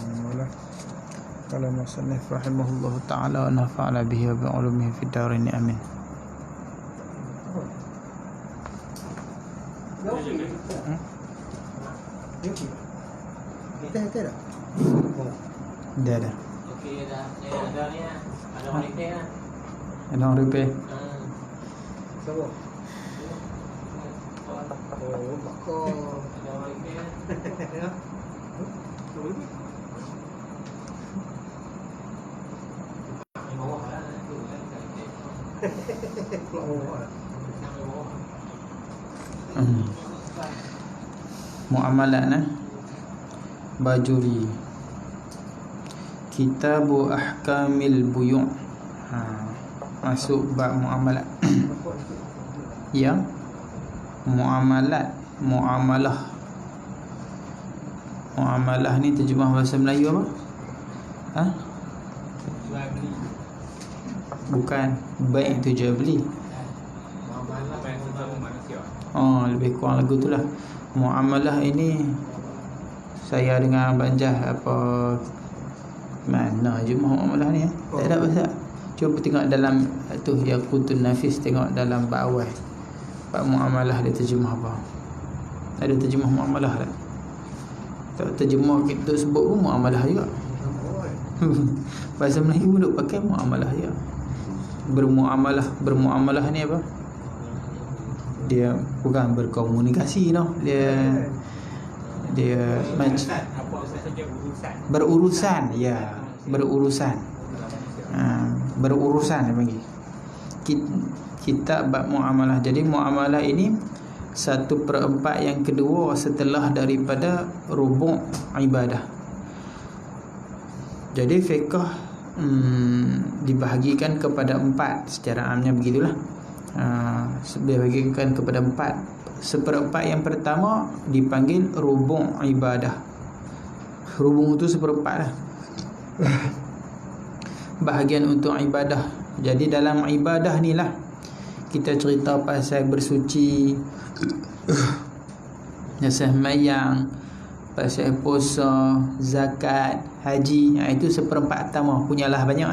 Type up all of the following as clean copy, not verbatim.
Alhamdulillah. Qala musannif rahimahullahu ta'ala wa nafa'ala bihi wa bi'ulumihi fid dharain amin. Kita dah. Dah. Okey dah. Ada ni lah. Ada orang repair lah. Ada orang repair. Siapa? Oh, bakar. Ada orang repair lah. Yang bawah lah. Tu kan. Keluar bawah lah. Yang bawah. Muamalat Bajuri. Kitabu Ahkamil Buyu'. Masuk bab muamalat. Ya. Muamalah. Muamalah ni terjemah bahasa Melayu apa? Jual beli. Bukan, baik tu jual beli. Muamalah baik sesama manusia. Lebih kurang lagu tu lah. Muamalah ini saya dengar banjah apa mana je muamalah ni tak ada bahasa. Cuba tengok dalam tu Yaqutun Nafis, tengok dalam bab awal. Bab muamalah dia terjemah apa? Ada terjemah muamalah tak? Tak terjemah kita sebut pun muamalah juga. Bahasa Melayu pun duk pakai muamalah juga. Bermuamalah ni apa? Dia bukan berkomunikasi noh. Dia macam Apa saja urusan. berurusan, ya, berurusan. Berurusan dia panggil. Kita bab muamalah. Jadi muamalah ini 1/4 yang kedua setelah daripada rubu' ibadah. Jadi fiqh dibahagikan kepada 4 secara amnya begitulah. Dibahagikan kepada 4. 1/4 yang pertama dipanggil rubu' ibadah. Rubu' itu 1/4 lah. Bahagian untuk ibadah. Jadi dalam ibadah ni lah kita cerita pasal bersuci, pasal sembahyang, pasal puasa, zakat, haji. Itu 1/4 pertama. Punyalah banyak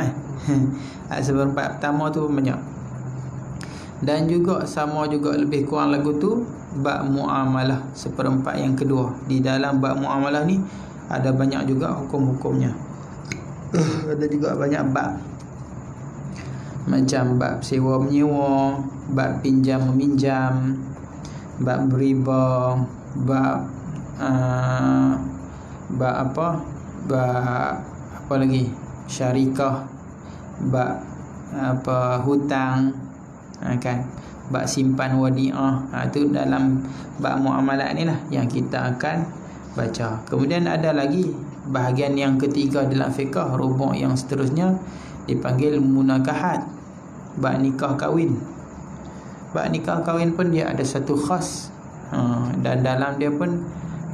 1/4 pertama tu banyak. Dan juga sama juga lebih kurang lagu tu bab muamalah 1/4 yang kedua. Di dalam bab muamalah ni ada banyak juga hukum-hukumnya. Ada juga banyak bab. Macam bab sewa menyewa, bab pinjam meminjam, bab riba, bab apa lagi? Syarikah, bab hutang, kan, bab simpan wadiah. Itu dalam bab muamalat ni lah yang kita akan baca. Kemudian ada lagi bahagian yang ketiga dalam fiqh, rubu' yang seterusnya dipanggil munakahat, bab nikah kahwin. Bab nikah kahwin pun dia ada satu khas, dan dalam dia pun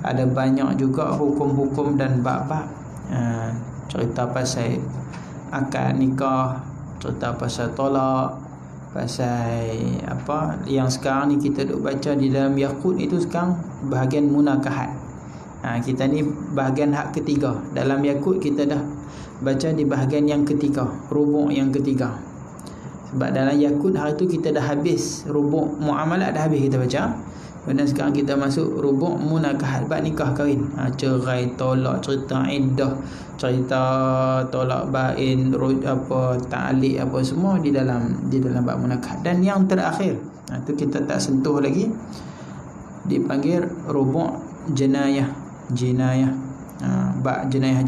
ada banyak juga hukum-hukum dan bab-bab. Cerita pasal akad nikah, cerita pasal tolak, pasal apa yang sekarang ni kita duk baca di dalam Yaqut itu sekarang bahagian munakahat. Kita ni bahagian hak ketiga. Dalam Yaqut kita dah baca di bahagian yang ketiga, rubu' yang ketiga. Sebab dalam Yaqut hari tu kita dah habis rubu' muamalat, dah habis kita baca. Dan sekarang kita masuk rubu' munakahat, bab nikah kahwin. Cerai, tolak, cerita iddah, cerita tolak bain, ta'liq apa semua di dalam bab munakahat. Dan yang terakhir, tu kita tak sentuh lagi, dipanggil rubu' jenayah. Bab jenayah.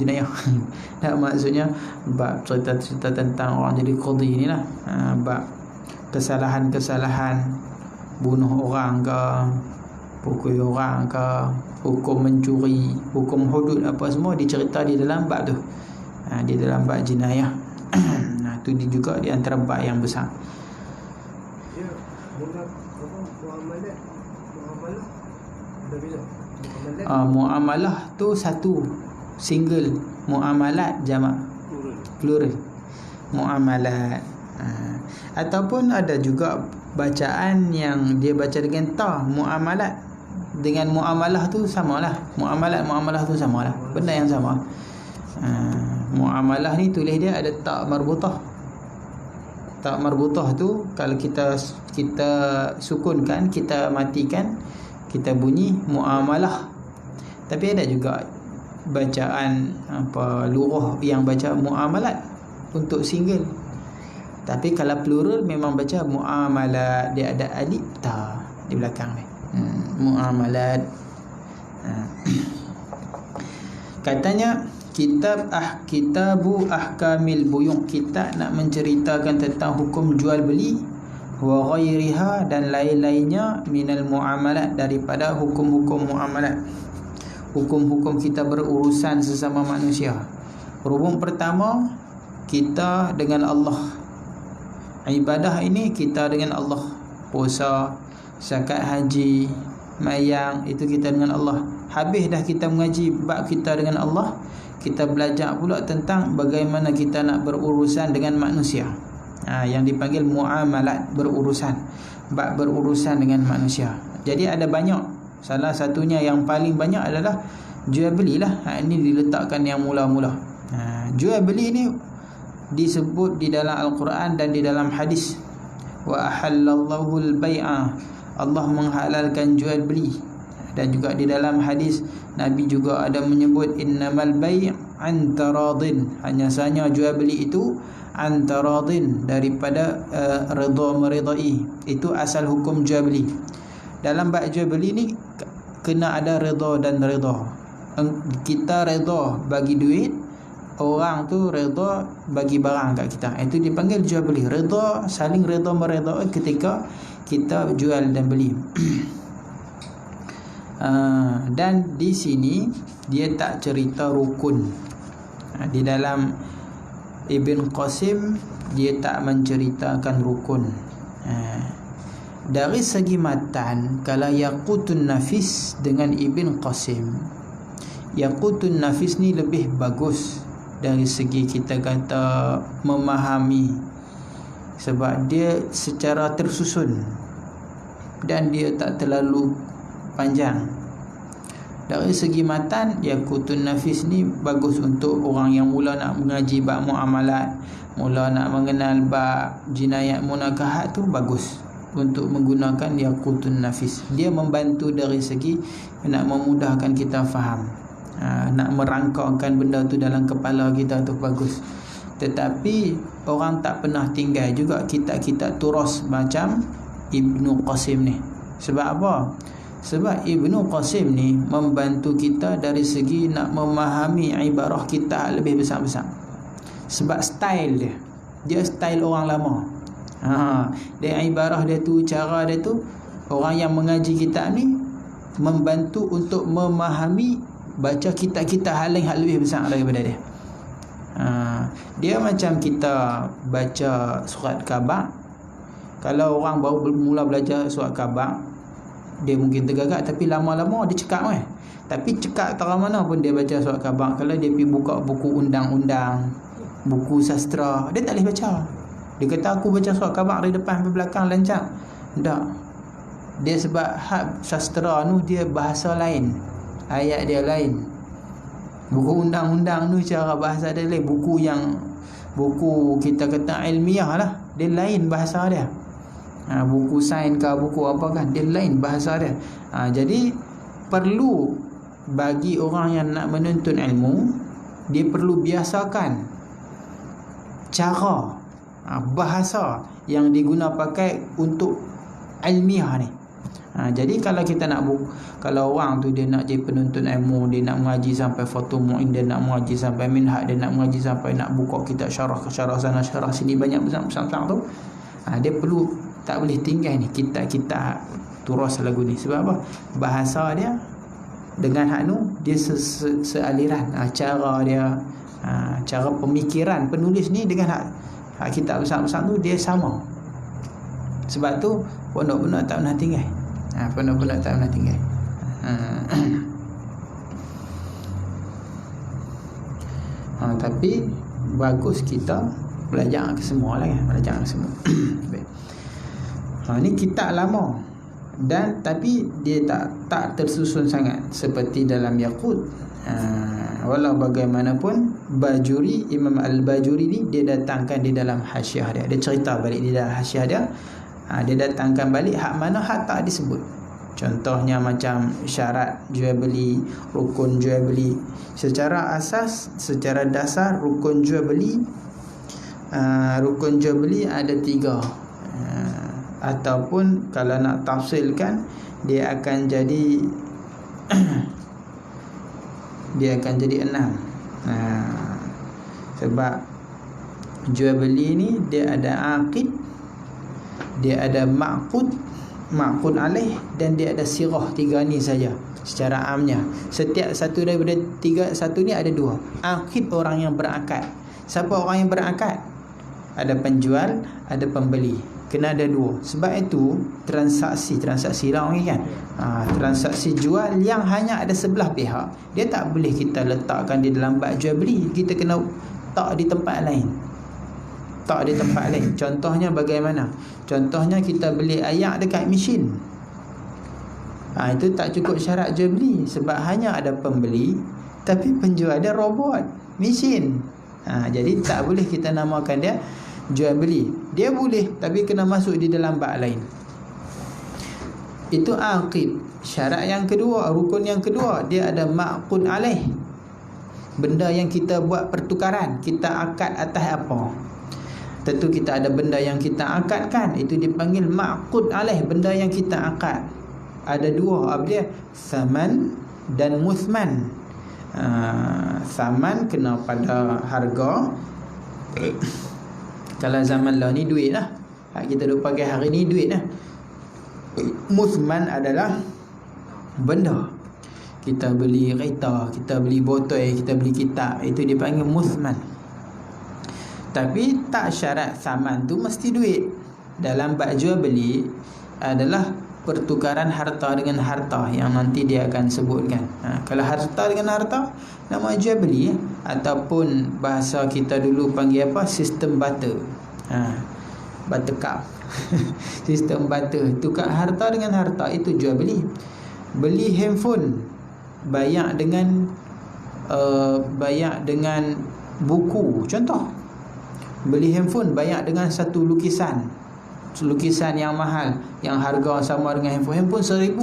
Tak, maksudnya bab cerita tentang orang jadi qadhi ni lah. Bab kesalahan-kesalahan, bunuh orang ke, pukul orang ke, hukum mencuri, hukum hudud apa semua dicerita di dalam bab tu. Di dalam bab jenayah. Tu juga di antara bab yang besar. Ya, muamalah ada bila? Muamalah tu satu, single. Muamalat jamak, plural. Muamalat. Ataupun ada juga bacaan yang dia baca dengan ta, muamalat. Dengan muamalah tu samalah. Muamalat tu samalah. Benda yang sama. Muamalah ni tulis dia ada tak marbutah. Tak marbutah tu kalau kita sukunkan, kita matikan, kita bunyi muamalah. Tapi ada juga bacaan lurah yang baca muamalat untuk single. Tapi kalau plural memang baca muamalat, dia ada alif ta di belakang ni. Muamalat. Katanya kitabu ahkamil buyung, kita nak menceritakan tentang hukum jual beli, wa ghairiha, dan lain-lainnya, minal muamalat, daripada hukum-hukum muamalat, hukum-hukum kita berurusan sesama manusia. Rukun pertama, kita dengan Allah. Ibadah ini kita dengan Allah. Puasa, zakat, haji, mayang, itu kita dengan Allah. Habis dah kita mengaji bab kita dengan Allah, kita belajar pula tentang bagaimana kita nak berurusan dengan manusia. Yang dipanggil muamalat, berurusan, bab berurusan dengan manusia. Jadi ada banyak. Salah satunya yang paling banyak adalah jual belilah. Ini diletakkan yang mula-mula. Jual beli ni disebut di dalam Al-Quran dan di dalam hadis. Wa ahallallahu al-bai'a, Allah menghalalkan jual beli. Dan juga di dalam hadis Nabi juga ada menyebut innamal bai' antaradin, hanya sahaja jual beli itu antaradin, daripada redha meridai. Itu asal hukum jual beli. Dalam bab jual beli ni kena ada redha dan redha. Kita redha bagi duit, orang tu redha bagi barang kat kita. Itu dipanggil jual beli. Redha, saling redha meridai ketika kita jual dan beli. Dan di sini dia tak cerita rukun. Di dalam Ibn Qasim dia tak menceritakan rukun. Dari segi matan, kalau Yaqutun Nafis dengan Ibn Qasim, Yaqutun Nafis ni lebih bagus dari segi kita kata memahami, sebab dia secara tersusun dan dia tak terlalu panjang. Dari segi matan, Yaqutun Nafis ni bagus untuk orang yang mula nak mengaji bab muamalat, mula nak mengenal bab jinayat munakahat, tu bagus untuk menggunakan Yaqutun Nafis. Dia membantu dari segi nak memudahkan kita faham, nak merangkakkan benda tu dalam kepala kita, tu bagus. Tetapi orang tak pernah tinggal juga kitab-kitab turas macam Ibnu Qasim ni. Sebab apa? Sebab Ibnu Qasim ni membantu kita dari segi nak memahami ibarah kita lebih besar-besar. Sebab style dia style orang lama. Dia ibarah dia tu, cara dia tu, orang yang mengaji kitab ni membantu untuk memahami, baca kitab-kitab hal yang lebih besar daripada dia. Dia macam kita baca surat Khabar. Kalau orang baru mula belajar surat Khabar, dia mungkin tergagap, tapi lama-lama dia cekap kan. Tapi cekap tak mana pun dia baca surat Khabar. Kalau dia pergi buka buku undang-undang, buku sastra, dia tak boleh baca. Dia kata aku baca surat Khabar dari depan sampai belakang lancar. Tak. Dia sebab hak sastra tu dia bahasa lain, ayat dia lain. Buku undang-undang tu cara bahasa dia lain. Buku kita kata ilmiah lah, dia lain bahasa dia. Buku sains ke buku apa kan, dia lain bahasa dia. Jadi perlu bagi orang yang nak menuntut ilmu, dia perlu biasakan cara bahasa yang diguna pakai untuk ilmiah ni. Jadi kalau kita nak kalau orang tu dia nak jadi penuntut ilmu, dia nak mengaji sampai Fathul Mu'in, dia nak mengaji sampai Minhaj, dia nak mengaji sampai nak buka kitab syarah sana syarah sini banyak besar tu, dia perlu tak boleh tinggal ni kitab-kitab turas lagu ni. Sebab apa? Bahasa dia dengan hak nu dia sealiran. Cara dia, cara pemikiran penulis ni dengan hak kitab besar-besar tu dia sama. Sebab tu pondok-pondok tak pernah tinggal. Pondok-pondok tak pernah tinggal. Tapi bagus kita belajar ke semua lah kan, belajar ke semua. Baik. Ni kitab lama dan tapi dia tak tersusun sangat seperti dalam Yaqut. Walau bagaimanapun, Bajuri, Imam Al-Bajuri ni dia datangkan di dalam hasyiah dia. Dia cerita balik di dalam hasyiah dia. Dia datangkan balik hak mana hak tak disebut. Contohnya macam syarat jual beli, rukun jual beli. Secara asas, secara dasar rukun jual beli ada 3. Ataupun kalau nak tafsilkan, dia akan jadi dia akan jadi 6. Sebab jual beli ni dia ada aqid, dia ada ma'qud alaih, dan dia ada sirah. 3 ni saja secara amnya. Setiap satu daripada 3, satu ni ada 2. Aqid orang yang berakad. Siapa orang yang berakad? Ada penjual, ada pembeli. Kena ada 2. Sebab itu transaksi lah orang kan. Transaksi jual yang hanya ada sebelah pihak, dia tak boleh kita letakkan di dalam bab jual beli. Kita kena tak di tempat lain. Contohnya bagaimana? Contohnya kita beli ayak dekat mesin. Itu tak cukup syarat jual beli, sebab hanya ada pembeli tapi penjual dia robot, mesin. Jadi tak boleh kita namakan dia jual beli. Dia boleh, tapi kena masuk di dalam bab lain. Itu aqid. Syarat yang kedua, rukun yang kedua, dia ada ma'qud alaih. Benda yang kita buat pertukaran, kita akad atas apa? Tentu kita ada benda yang kita akadkan, itu dipanggil ma'qud alaih, benda yang kita akad. Ada 2, apa dia? Saman dan muthman. Saman kena pada harga. Kalau zaman lah ni duit lah, kita duk pakai hari ni duit lah. Muthman adalah benda. Kita beli kereta, kita beli botol, kita beli kitab, itu dipanggil muthman. Tapi tak syarat saman tu mesti duit. Dalam bab jual beli adalah pertukaran harta dengan harta, yang nanti dia akan sebutkan. Kalau harta dengan harta, nama jual beli. Ataupun bahasa kita dulu panggil apa? Sistem barter. Barter cup. Sistem barter. Tukar harta dengan harta, itu jual beli. Beli handphone, bayar dengan buku. Contoh, beli handphone bayar dengan satu lukisan yang mahal, yang harga sama dengan handphone 1,000,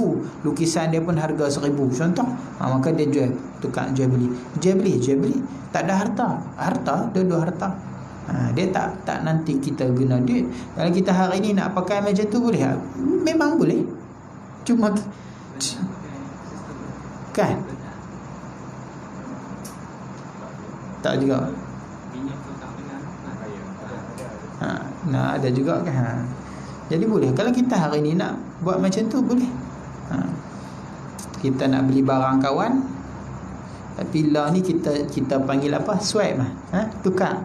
lukisan dia pun harga 1,000 contoh. Maka dia jual beli. Tak ada harta, dua harta. Dia tak nanti kita guna duit. Kalau kita hari ni nak pakai macam tu boleh? Memang boleh. Cuma kan tak juga. Ada juga kan. Jadi boleh. Kalau kita hari ni nak buat macam tu boleh. Kita nak beli barang kawan, tapi lah ni kita panggil apa? Swipe lah. Tukar.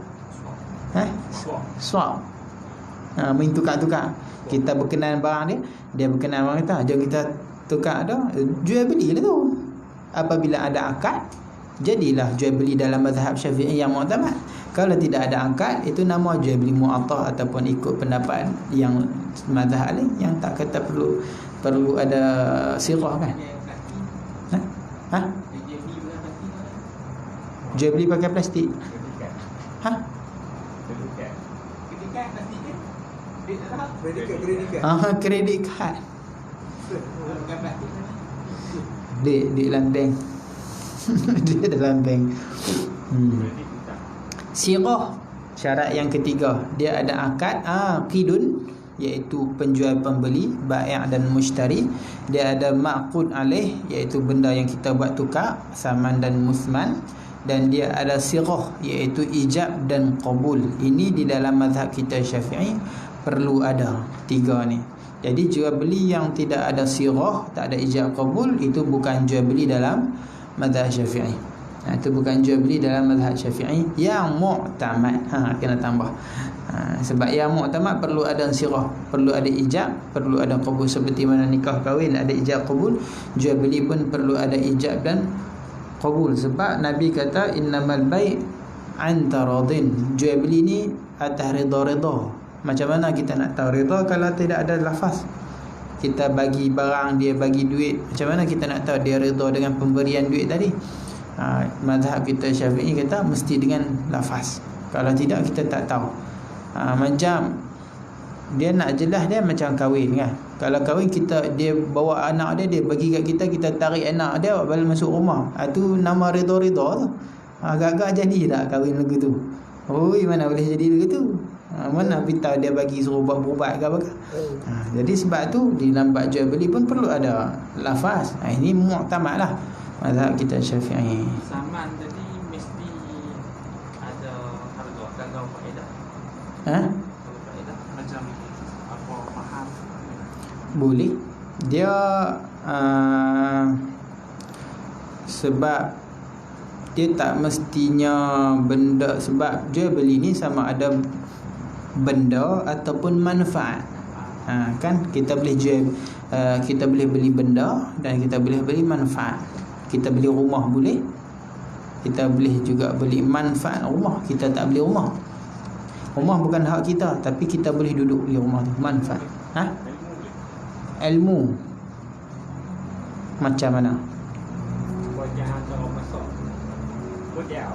Swap. Main tukar-tukar. Kita berkenan barang dia berkenan barang kita. Jom kita tukar dah. Jual beli lah tu. Apabila ada akad, jadilah jual beli dalam mazhab Syafi'i yang mu'tamad. Kalau tidak ada akad, itu nama jual beli mu'attah, ataupun ikut pendapat yang mazhab lain yang tak kata perlu ada sirah kan. Jual beli pakai plastik. Kredit kad. Di dalam bank. Dia dalam bank. Sirah, syarat yang ketiga, dia ada akad aqidun, iaitu penjual pembeli, bai' dan mushtari. Dia ada ma'qud alaih, iaitu benda yang kita buat tukar, saman dan musman. Dan dia ada sirah, iaitu ijab dan qabul. Ini di dalam mazhab kita Syafi'i perlu ada 3 ni. Jadi jual beli yang tidak ada sirah, tak ada ijab qabul, itu bukan jual beli dalam mazhab Syafi'i. Itu bukan jual beli dalam mazhab Syafi'i yang mu'tamad. Kena tambah. Sebab yang mu'tamad perlu ada sirah, perlu ada ijab, perlu ada qabul. Seperti mana nikah kahwin ada ijab qabul, jual beli pun perlu ada ijab dan qabul. Sebab Nabi kata innamal bai' an taradin. Jual beli ni atas redha-redha. Macam mana kita nak tahu redha kalau tidak ada lafaz? Kita bagi barang, dia bagi duit, macam mana kita nak tahu dia redha dengan pemberian duit tadi? Mazhab kita Syafi'i kata mesti dengan lafaz. Kalau tidak kita tak tahu. Macam dia nak jelas dia macam kahwin kan. Kalau kahwin dia bawa anak dia bagi kat kita, kita tarik anak dia balik masuk rumah. Tu nama rida-rida tu. Agak-agak jadi tak kahwin lagu tu. Oi, mana boleh jadi lagu tu. Mana pita dia bagi suruh buat berubat ke apa ke. Jadi sebab tu di dalam bab jual beli pun perlu ada lafaz. Ini mu'tamad lah mazhab kita Syafi'i. Saman tadi mesti ada harga kalau faedah. Kalau faedah macam apa mahal. Boleh. Dia sebab dia tak mestinya benda, sebab jual beli ni sama ada benda ataupun manfaat. Kan kita boleh jual, kita boleh beli benda dan kita boleh beli manfaat. Kita beli rumah boleh, kita boleh juga beli manfaat rumah. Kita tak beli rumah. Rumah bukan hak kita, tapi kita boleh duduk di rumah tu, manfaat. Ilmu macam mana? Wajah atau masuk. Model.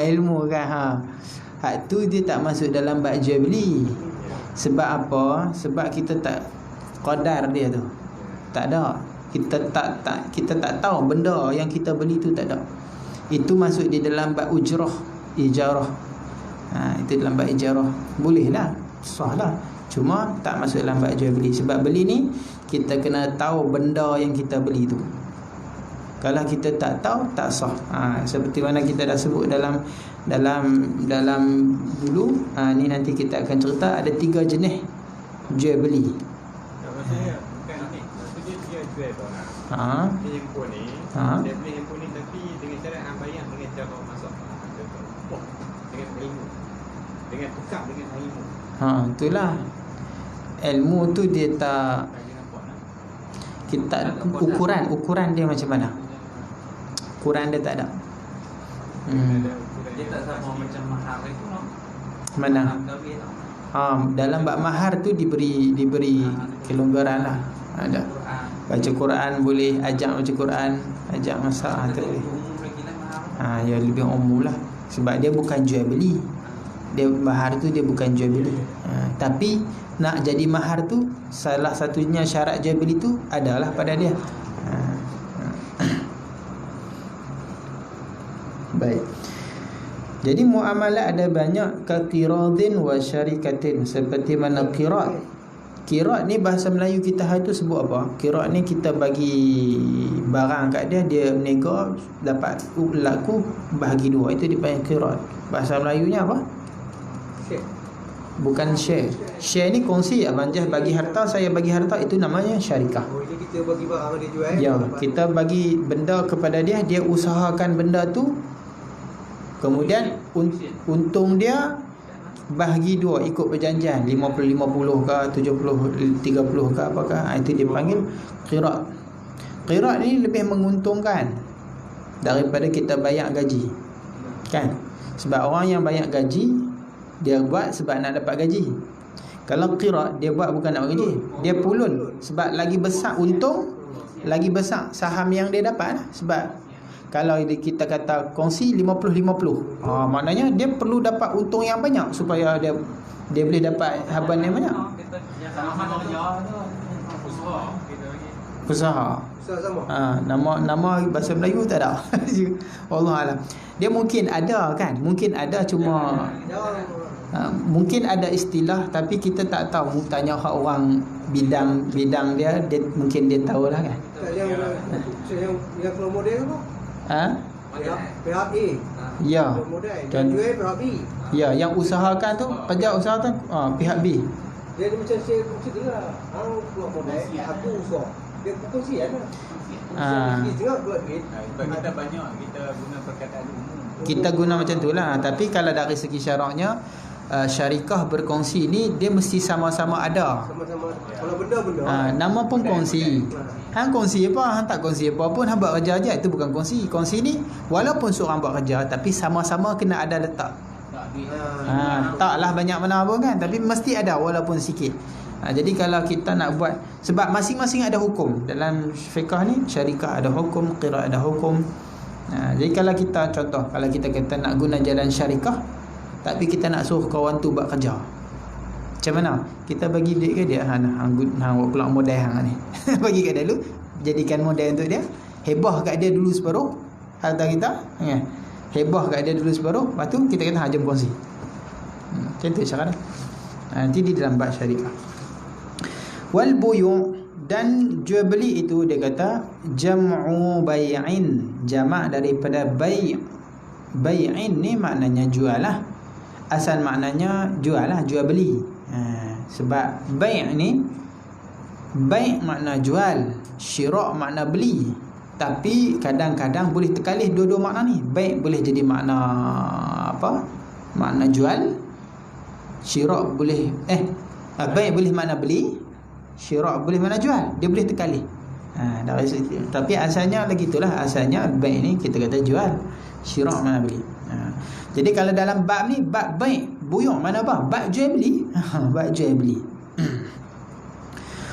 Ilmu kan. Hak tu dia tak masuk dalam bab jual beli. Sebab apa? Sebab kita tak qadar dia tu. Tak ada. Kita tak tahu benda yang kita beli tu, tak ada. Itu masuk di dalam bab ujrah, ijarah. Itu dalam bab ijarah. Boleh lah, sah lah. Cuma tak masuk dalam bab jual beli. Sebab beli ni kita kena tahu benda yang kita beli tu. Kalau kita tak tahu, tak sah. Seperti mana kita dah sebut dalam dulu. Ni nanti kita akan cerita ada 3 jenis jual beli. Maksudnya bukan ni. Maksudnya dia jual tu lah. Dia handphone ni. Dia beli handphone ni tapi dengan cara bayar dengan cara masuk. Dengan ilmu. Dengan tukar dengan ilmu. Itulah. Ilmu tu dia tak, kita ukuran dia macam mana? Ukuran dia tak ada. Dia tak sama macam mahar itu no. Mana? Dalam bab mahar tu diberi kelonggaran lah. Ada. Baca Quran boleh, ajak baca Quran, ajak masak tu boleh. Ya lebih umum lah. Sebab dia bukan jual beli. Dia mahar tu dia bukan jual beli. Tapi nak jadi mahar tu salah satunya syarat jual beli tu adalah pada dia. Baik. Jadi muamalah ada banyak, ka qiradin wa syarikatin, seperti mana qirad. Qirad ni bahasa Melayu kita hari tu sebut apa? Qirad ni kita bagi barang kat dia, dia nego dapat laku bahagi 2. Itu dipanggil qirad. Bahasa Melayunya apa? Bukan share. Share ni kongsi. Abang Jah bagi harta, saya bagi harta, itu namanya syarikah. Ini kita bagi barang dia jual. Ya, kita bagi benda kepada dia, dia usahakan benda tu. Kemudian untung dia bahagi 2 ikut perjanjian, 50-50 ke 70-30 ke apakah. Itu dipanggil qirad. Qirad ni lebih menguntungkan daripada kita bayar gaji. Kan? Sebab orang yang bayar gaji dia buat sebab nak dapat gaji. Kalau qirad dia buat bukan nak gaji, dia pulun sebab lagi besar untung, lagi besar saham yang dia dapat. Sebab kalau kita kata kongsi 50-50, maknanya dia perlu dapat untung yang banyak supaya dia boleh dapat haban yang banyak. Usaha. Nama bahasa Melayu tak ada. Allah alam. Dia mungkin ada kan? Mungkin ada, cuma mungkin ada istilah tapi kita tak tahu. Tanya hak orang bidang dia mungkin dia tahulah kan. Yang kalau model apa? Pihak A. Ya. Dan jual pihak B. Ya, yang usahakan tu, pajak usahakan pihak B. Dia macam saya lah. Hang keluar modal, aku usaha. Dia kongsi kan? Dia tengok buat duit. Kita banyak kita guna perkataan umum. Kita guna macam tu lah. Tapi kalau dari segi syaraknya, syarikah berkongsi ni dia mesti sama-sama ada. Sama-sama. Kalau benda-benda. Nama pun kongsi. Hang kongsi apa? Hang tak kongsi apa pun, hang buat kerja aja, itu bukan kongsi. Kongsi ni walaupun seorang buat kerja tapi sama-sama kena ada letak. Taklah banyak mana pun kan, tapi mesti ada walaupun sikit. Jadi kalau kita nak buat, sebab masing-masing ada hukum. Dalam fiqh ni syarikah ada hukum, qirad ada hukum, Jadi kalau kita contoh, kalau kita kata nak guna jalan syarikah, tapi kita nak suruh kawan tu buat kerja, macam mana? Kita bagi duit ke dia? Hang keluar modal hang ni. Bagi kat dia dulu, jadikan modal untuk dia. Hebah kat dia dulu separuh harta kita, ya. Hebah kat dia dulu separuh, lepas tu kita kata jom kongsi. Macam tu cara dia. Nanti di dalam bab syariah. Wal buyu', dan jual beli itu dia kata jam'u bai'in, jamak daripada bai'. Bai'in ni maknanya jual lah. Asal maknanya jual lah, jual beli. Sebab bai' ni, bai' makna jual, syira' makna beli. Tapi kadang-kadang boleh terkalih dua-dua makna ni. Bai' boleh jadi makna apa? Makna jual. Syira' boleh bai' boleh makna beli, syira' boleh makna jual. Dia boleh terkalih. Tapi asalnya lagi itulah, asalnya bai' ni kita kata jual, syira' makna beli. Jadi kalau dalam bab ni, bab bai', buyu' mana apa? Bab jual beli. Bab jual beli.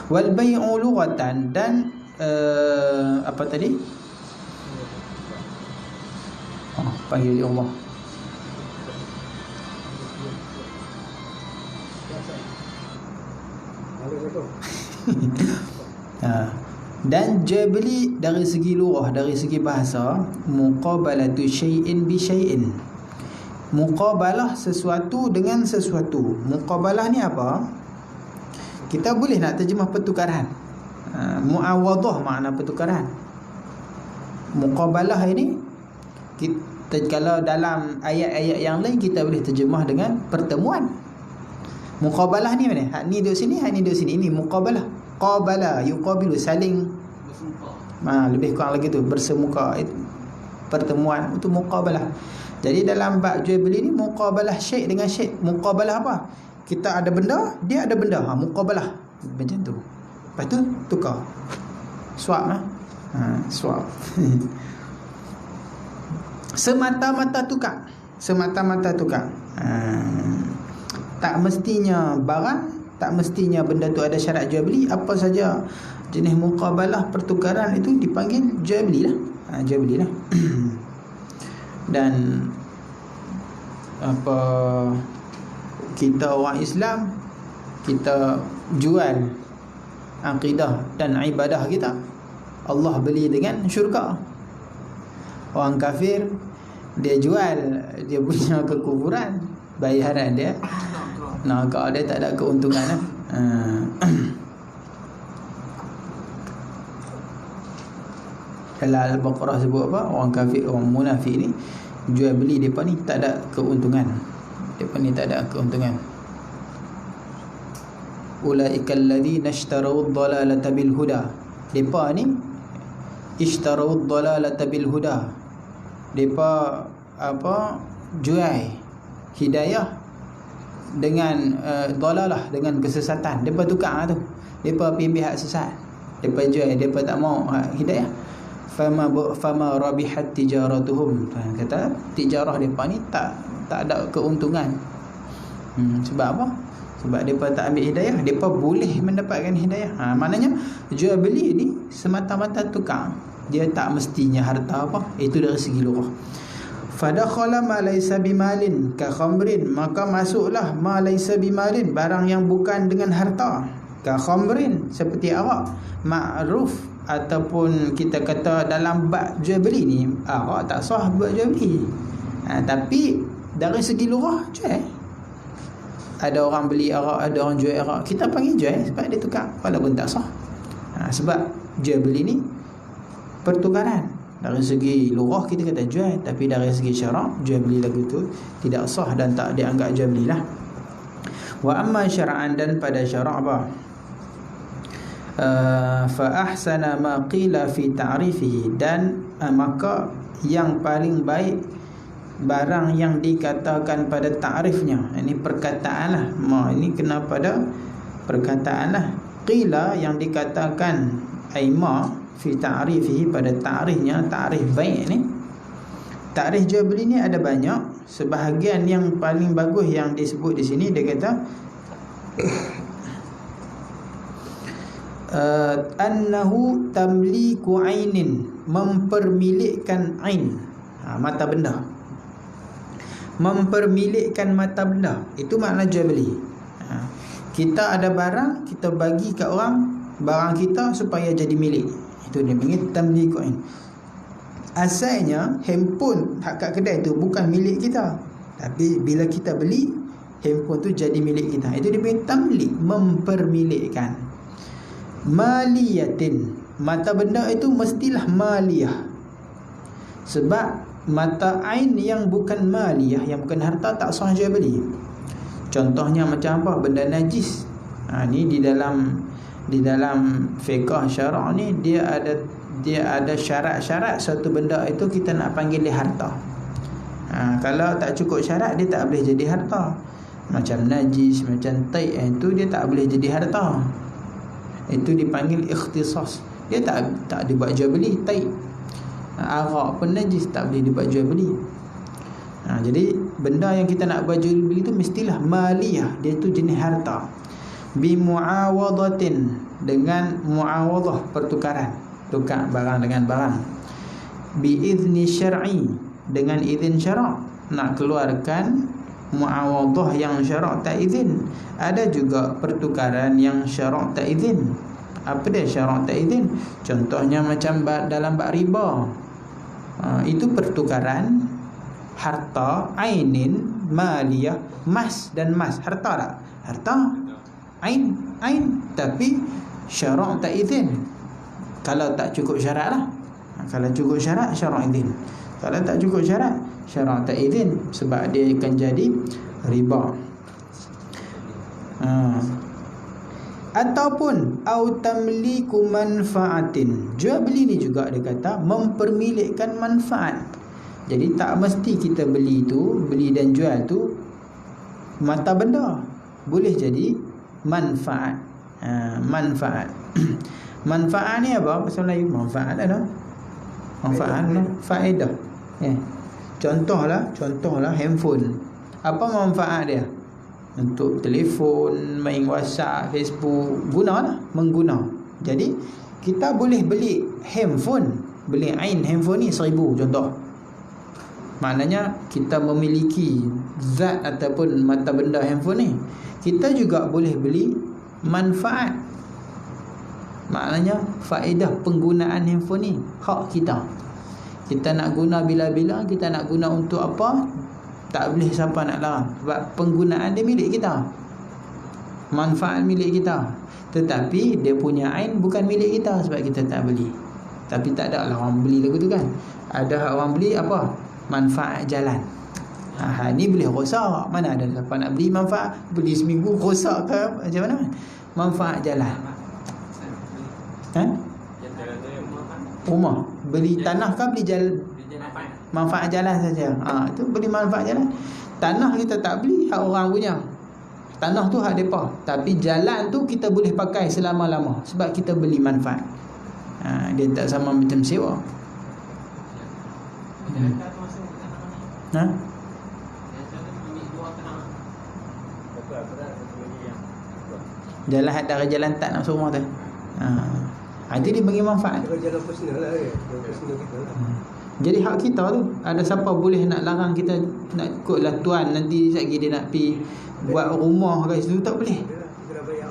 Wal bai'u lughatan, dan apa tadi? Panggil Allah. Dan jual beli dari segi lughah, dari segi bahasa, muqabalatu syai'in bi syai'in. Muqabalah sesuatu dengan sesuatu. Muqabalah ni apa? Kita boleh nak terjemah pertukaran. Muawadhah makna pertukaran. Muqabalah ini kita, kalau dalam ayat-ayat yang lain kita boleh terjemah dengan pertemuan. Muqabalah ni mana? Hak ni duduk sini, hak ni duduk sini. Ini muqabalah. Qabala yuqabilu, saling bersemuka. Lebih kurang lagi tu, bersemuka. Pertemuan itu muqabalah. Jadi dalam bab jual beli ni muqabalah syai' dengan syai'. Muqabalah apa? Kita ada benda, dia ada benda. Muqabalah. Macam tu. Lepas tu tukar. Swap swap. Semata-mata tukar. Semata-mata tukar. Tak mestinya barang, tak mestinya benda tu ada syarat jual beli. Apa saja jenis muqabalah pertukaran itu dipanggil jual beli lah. Jual beli lah. Dan apa, kita orang Islam, kita jual akidah dan ibadah kita. Allah beli dengan syurga. Orang kafir, dia jual dia punya kekufuran, bayaran dia kalau dia tak ada keuntungan lah. Dalam Al-Baqarah sebut apa? Orang kafir, orang munafik ni jual beli depa ni tak ada keuntungan. Depa ni tak ada keuntungan. Ulaikal ladzina ishtarau ad-dalalata bil huda. Depa ni ishtarau ad-dalalata bil huda. Depa apa? Jual hidayah dengan dalalah, dengan kesesatan. Depa tukar tu. Depa pilih hak sesat. Depa jual, depa tak mau hidayah. Fama rabihat tijaratuhum. Kata tijarah depa ni tak ada keuntungan. Sebab apa? Sebab depa tak ambil hidayah. Depa boleh mendapatkan hidayah. Maknanya jual beli ni semata-mata tukar. Dia tak mestinya harta apa. Itu dari segi lughah. Fadakhala ma laysa bimalin ka khamrin, maka masuklah ma laysa bimalin, barang yang bukan dengan harta. Ka khamrin, seperti arak. Ma'ruf, ataupun kita kata dalam bab jual beli ni arak tak sah buat jual beli. Tapi dari segi lughah jual. Ada orang beli arak, ada orang jual arak, kita panggil jual sebab dia tukar, walaupun tak sah. Sebab jual beli ni pertukaran. Dari segi lughah kita kata jual, tapi dari segi syarak jual beli lagu tu tidak sah dan tak dianggap jual belilah. Wa amma syar'an, dan pada syarak apa? Fa ahsana ma qila fi ta'rifihi, dan maka yang paling baik barang yang dikatakan pada ta'rifnya. Ini perkataan lah. Ini kena pada perkataan lah. Qila yang dikatakan aima fi ta'rifihi, pada ta'rifnya. Ta'rif baik ni, ta'rif jual beli ni ada banyak. Sebahagian yang paling bagus yang disebut di sini, dia kata annahu tamliku ainin, mempermilikkan ain. Mata benda. Mempermilikkan mata benda, itu makna jual beli. Kita ada barang, kita bagi kat orang barang kita supaya jadi milik. Itu dia panggil tamlikun. Asalnya handphone hak kat kedai tu bukan milik kita, tapi bila kita beli, handphone tu jadi milik kita. Itu dia panggil tamlik, mempermilikkan. Maliyatin, mata benda itu mestilah maliyah. Sebab mata ain yang bukan maliyah, yang bukan harta, tak sah jual beli. Contohnya macam apa? Benda najis. Ni di dalam fiqh syarak ni dia ada syarat-syarat satu benda itu kita nak panggil dia harta. Kalau tak cukup syarat, dia tak boleh jadi harta. Macam najis, macam tai, itu dia tak boleh jadi harta. Itu dipanggil ikhtisas. Dia tak dibuat jual beli. Tai, arak pun najis, tak boleh dibuat jual beli. Jadi benda yang kita nak buat jual beli tu mestilah maliyah, dia tu jenis harta. Bi muawadatin, dengan muawadah, pertukaran, tukar barang dengan barang. Bi izni syar'i, dengan izin syarak, nak keluarkan muawadah yang syarak tak izin. Ada juga pertukaran yang syarak tak izin. Apa dia syarak tak izin? Contohnya macam dalam bab riba. Itu pertukaran harta ainin maliyah, mas dan mas. Harta tak? Harta ain, tapi syarak tak izin. Kalau tak cukup syarat lah. Kalau cukup syarat, syarak izin. Kalau tak cukup syarat, syarak tak izin, sebab dia akan jadi riba. Ataupun au tamliku manfaatin, jual beli ni juga dia kata mempermilikkan manfaat. Jadi tak mesti kita beli dan jual tu mata benda, boleh jadi manfaat. Manfaat. Manfaat ni apa? Bahasa Melayu manfaat ada. Manfaat lah, faedah. Contohlah handphone. Apa manfaat dia? Untuk telefon, main WhatsApp, Facebook, mengguna. Jadi kita boleh beli handphone, beli ain handphone ni 1,000 contoh. Maknanya kita memiliki zat ataupun mata benda handphone ni. Kita juga boleh beli manfaat. Maknanya faedah penggunaan handphone ni hak kita. Kita nak guna bila-bila, kita nak guna untuk apa, tak boleh siapa nak larang. Sebab penggunaan dia milik kita, manfaat milik kita. Tetapi dia punya ain bukan milik kita, sebab kita tak beli. Tapi tak ada lah orang beli lagu tu kan. Ada orang beli apa? Manfaat jalan. Ni boleh rosak. Mana ada siapa nak beli manfaat? Beli seminggu rosak ke macam mana? Manfaat jalan. Rumah. Beli tanah ke beli jalan? Manfaat jalan saja. Itu beli manfaat jalan. Tanah kita tak beli, hak orang punya. Tanah tu hak depa. Tapi jalan tu kita boleh pakai selama-lama sebab kita beli manfaat. Dia tak sama macam sewa. Jalan ada jalan tak nak semua tu. Itu dia bagi manfaat. Jalan personal lah kan. Personal kita lah. Jadi hak kita tu, ada siapa boleh nak larang kita nak ikutlah tuan nanti sekejap dia nak pi buat rumah kat situ, tak boleh.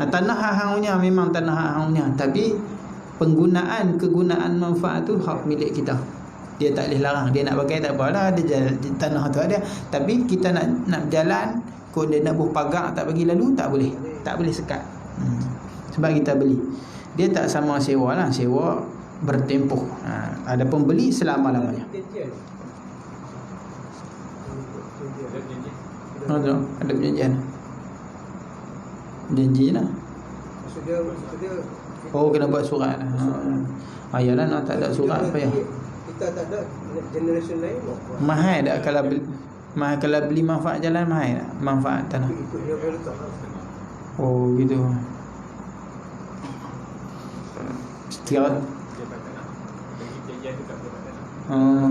Tanah hang-hangnya memang tanah hang-hangnya, tapi kegunaan manfaat tu hak milik kita. Dia tak boleh larang. Dia nak pakai tak apalah, ada tanah tu ada. Tapi kita nak jalan, kau dia nak buh pagar tak bagi lalu, tak boleh. Tak boleh sekat. Sebab kita beli. Dia tak sama sewa lah. Sewa bertempoh. Ada pembeli selama-lamanya. Ada perjanjian. Janji lah. Maksudnya kena buat surat. Ayalah nak tak ada surat apa ya? Kita tak ada generation lain. Mahal tak kalau beli manfaat jalan, mahal tak manfaat tanah? Oh gitu. Kira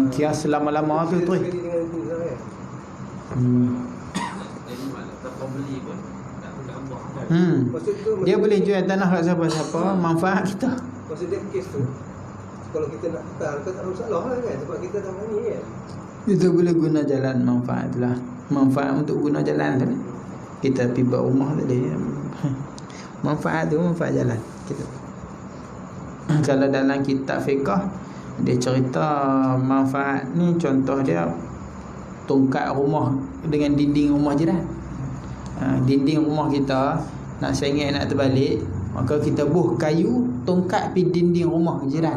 kira selama-lama tu terus. Dia boleh jual tanah kat siapa-siapa, manfaat kita. Maksud dia kes tu, kalau kita nak tukar, tak ada masalah lah kan, sebab kita dah ni kan. Kita boleh guna jalan manfaat tu lah. Manfaat untuk guna jalan tu. Kita pergi buat rumah tadi. Manfaat tu manfaat jalan. Kita. Kalau dalam kitab fiqh dia cerita manfaat ni, contoh dia tongkat rumah dengan dinding rumah jiran. Dinding rumah kita nak sengit nak terbalik, maka kita buh kayu tongkat pi dinding rumah jiran.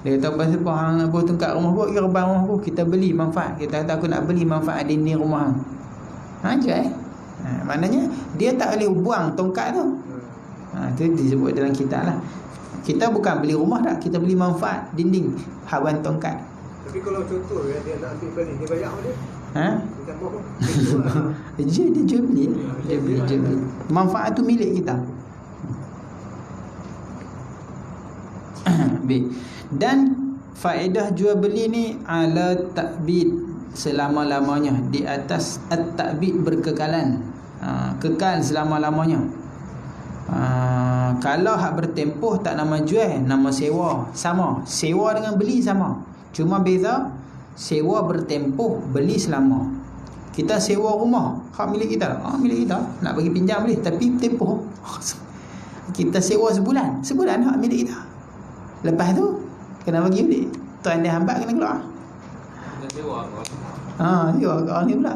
Dia kata pasal apa hang nak buh tongkat rumah aku, kira bang rumah aku, kita beli manfaat. Kita kata aku nak beli manfaat dinding rumah hang. Maknanya dia tak boleh buang tongkat tu. Tu disebut dalam kitab lah. Kita bukan beli rumah tak, kita beli manfaat dinding hawan tongkat. Tapi kalau contoh dia nak ambil balik, dia bayar apa dia? Dia tambah apa? Dia jual beli. Dia beli. Manfaat tu milik kita. Dan faedah jual beli ni ala ta'bid, selama-lamanya, di atas at-ta'bid, berkekalan. Kekal selama-lamanya. Kalau hak bertempoh tak nama jual, nama sewa. Sama, sewa dengan beli sama. Cuma beza, sewa bertempoh, beli selama. Kita sewa rumah, hak milik kita. Milik kita, nak bagi pinjam boleh, tapi tempoh. Kita sewa sebulan hak milik kita. Lepas tu kena bagi balik. Tuan dia hambat kena keluar. Sewa kat orang ni pula.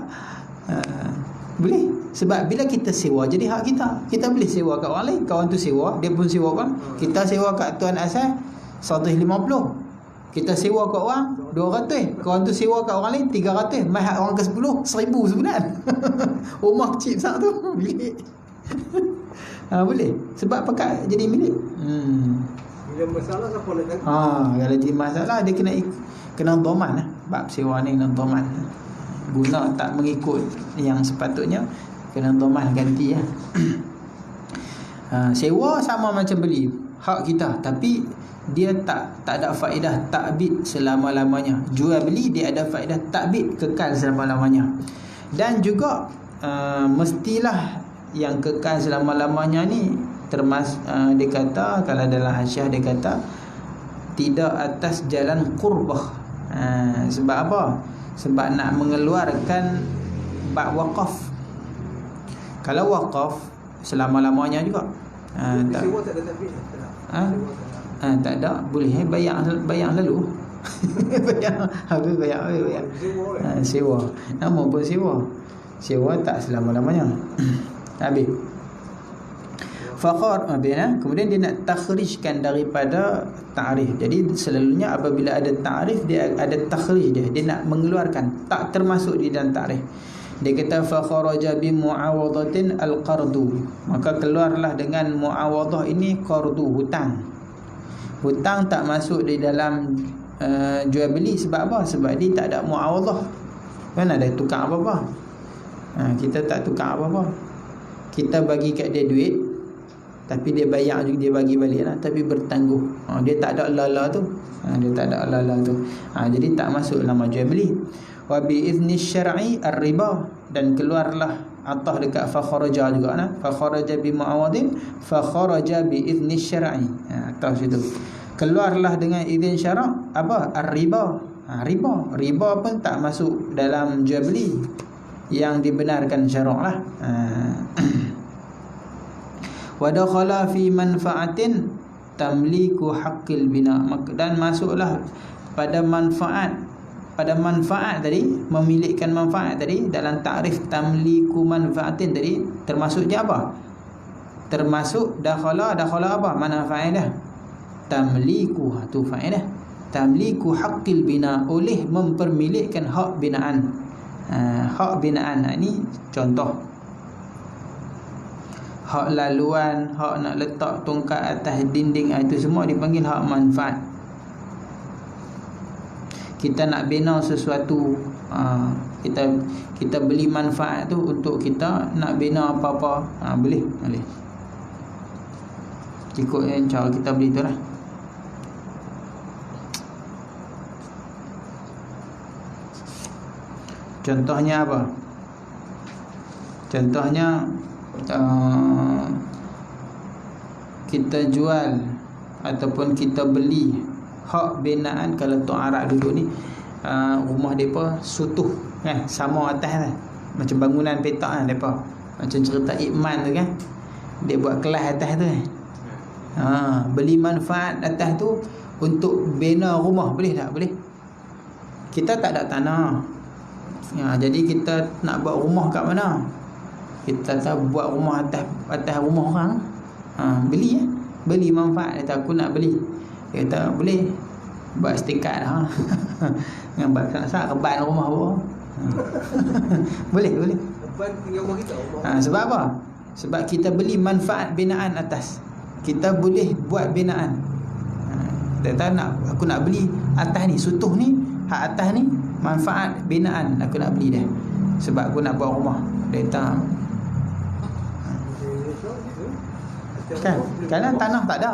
Boleh. Sebab bila kita sewa jadi hak kita. Kita boleh sewa kat orang lain. Kawan tu sewa, dia pun sewa kan. Kita sewa kat tuan asal 150. Kita sewa kat orang 200. Kawan tu sewa kat orang lain 300. Mai hak orang ke 10, 1000 sebulan. Rumah kecil besar tu milik. Boleh. Sebab pekat jadi milik. Bila masalah siapa nak tanggung? Kalau jadi masalah dia kena doman lah. Bab sewa ni kena doman. Guna tak mengikut yang sepatutnya, kena doman ganti lah. Sewa sama macam beli, hak kita, tapi dia tak ada faedah ta'bid selama-lamanya. Jual beli dia ada faedah ta'bid, kekal selama-lamanya. Dan juga mestilah yang kekal selama-lamanya ni dia kata, kalau dalam Hasyiah dia kata tidak atas jalan qurbah. Sebab apa? Sebab nak mengeluarkan bab wakaf. Kalau wakaf selama-lamanya juga. Sewa tak ada ta'bid. Tak ada, boleh bayar lalu. bayar. Sewa. Nama pun sewa. Sewa tak selama-lamanya. Habis. Kemudian dia nak takhrijkan daripada ta'rif. Jadi selalunya apabila ada ta'rif, dia ada takhrij dia. Dia nak mengeluarkan, tak termasuk di dalam ta'rif. Dia kata fa kharaja bi mu'awadatin al-qardu. Maka keluarlah dengan mu'awadah ini qardu, hutang. Hutang tak masuk di dalam jual beli. Sebab apa? Sebab dia tak ada mu'awadah. Kan ada tukar apa-apa. Kita tak tukar apa-apa. Kita bagi kat dia duit, tapi dia bayar juga, dia bagi balik lah, tapi bertangguh. Dia tak ada lala tu. Jadi tak masuk nama jual beli. Wa bi izni syar'i ar-riba, dan keluarlah atah dekat fa kharaja juga nah. Fa kharaja bi mu'awadin fa kharaja bi izni syar'i. Atah situ. Keluarlah dengan izin syarak apa? Ar-riba. Riba pun tak masuk dalam jual beli yang dibenarkan syarak lah. Wa dakhala fi manfaatin tamliku haqqil bina, dan masuklah pada manfaat tadi, memilikkan manfaat tadi. Dalam takrif tamliku manfaatin tadi termasuknya apa? Termasuk dakhala apa? Mana faedah? Tamliku, tu faedah. Tamliku haqqil bina, oleh mempermilikkan hak binaan. Hak binaan ni contoh hak laluan, hak nak letak tongkat atas dinding, itu semua dipanggil hak manfaat. Kita nak bina sesuatu, kita beli manfaat tu untuk kita nak bina apa-apa, boleh. Ikut cara kita beli tu lah. Contohnya apa? Contohnya kita jual ataupun kita beli hak binaan. Kalau Tok Arab dulu ni rumah depa sutuh kan, sama atas lah. Macam bangunan petak kan depa. Macam cerita Iqman tu kan. Dia buat kelas atas tu kan. Beli manfaat atas tu untuk bina rumah, boleh tak? Boleh. Kita tak ada tanah. Jadi kita nak buat rumah kat mana? Kita tak buat rumah atas rumah orang. Beli ya. Beli manfaat. Dia kata aku nak beli. Dia kata boleh. Buat setikat lah. Dengan baksa reban rumah bawah. Boleh. Reban tinggal rumah kita. Sebab apa? Sebab kita beli manfaat binaan atas. Kita boleh buat binaan. Dia kata aku nak beli atas ni, sutuh ni, hak atas ni, manfaat binaan aku nak beli dia. Sebab aku nak buat rumah. Dia kata kan, kalau tanah tak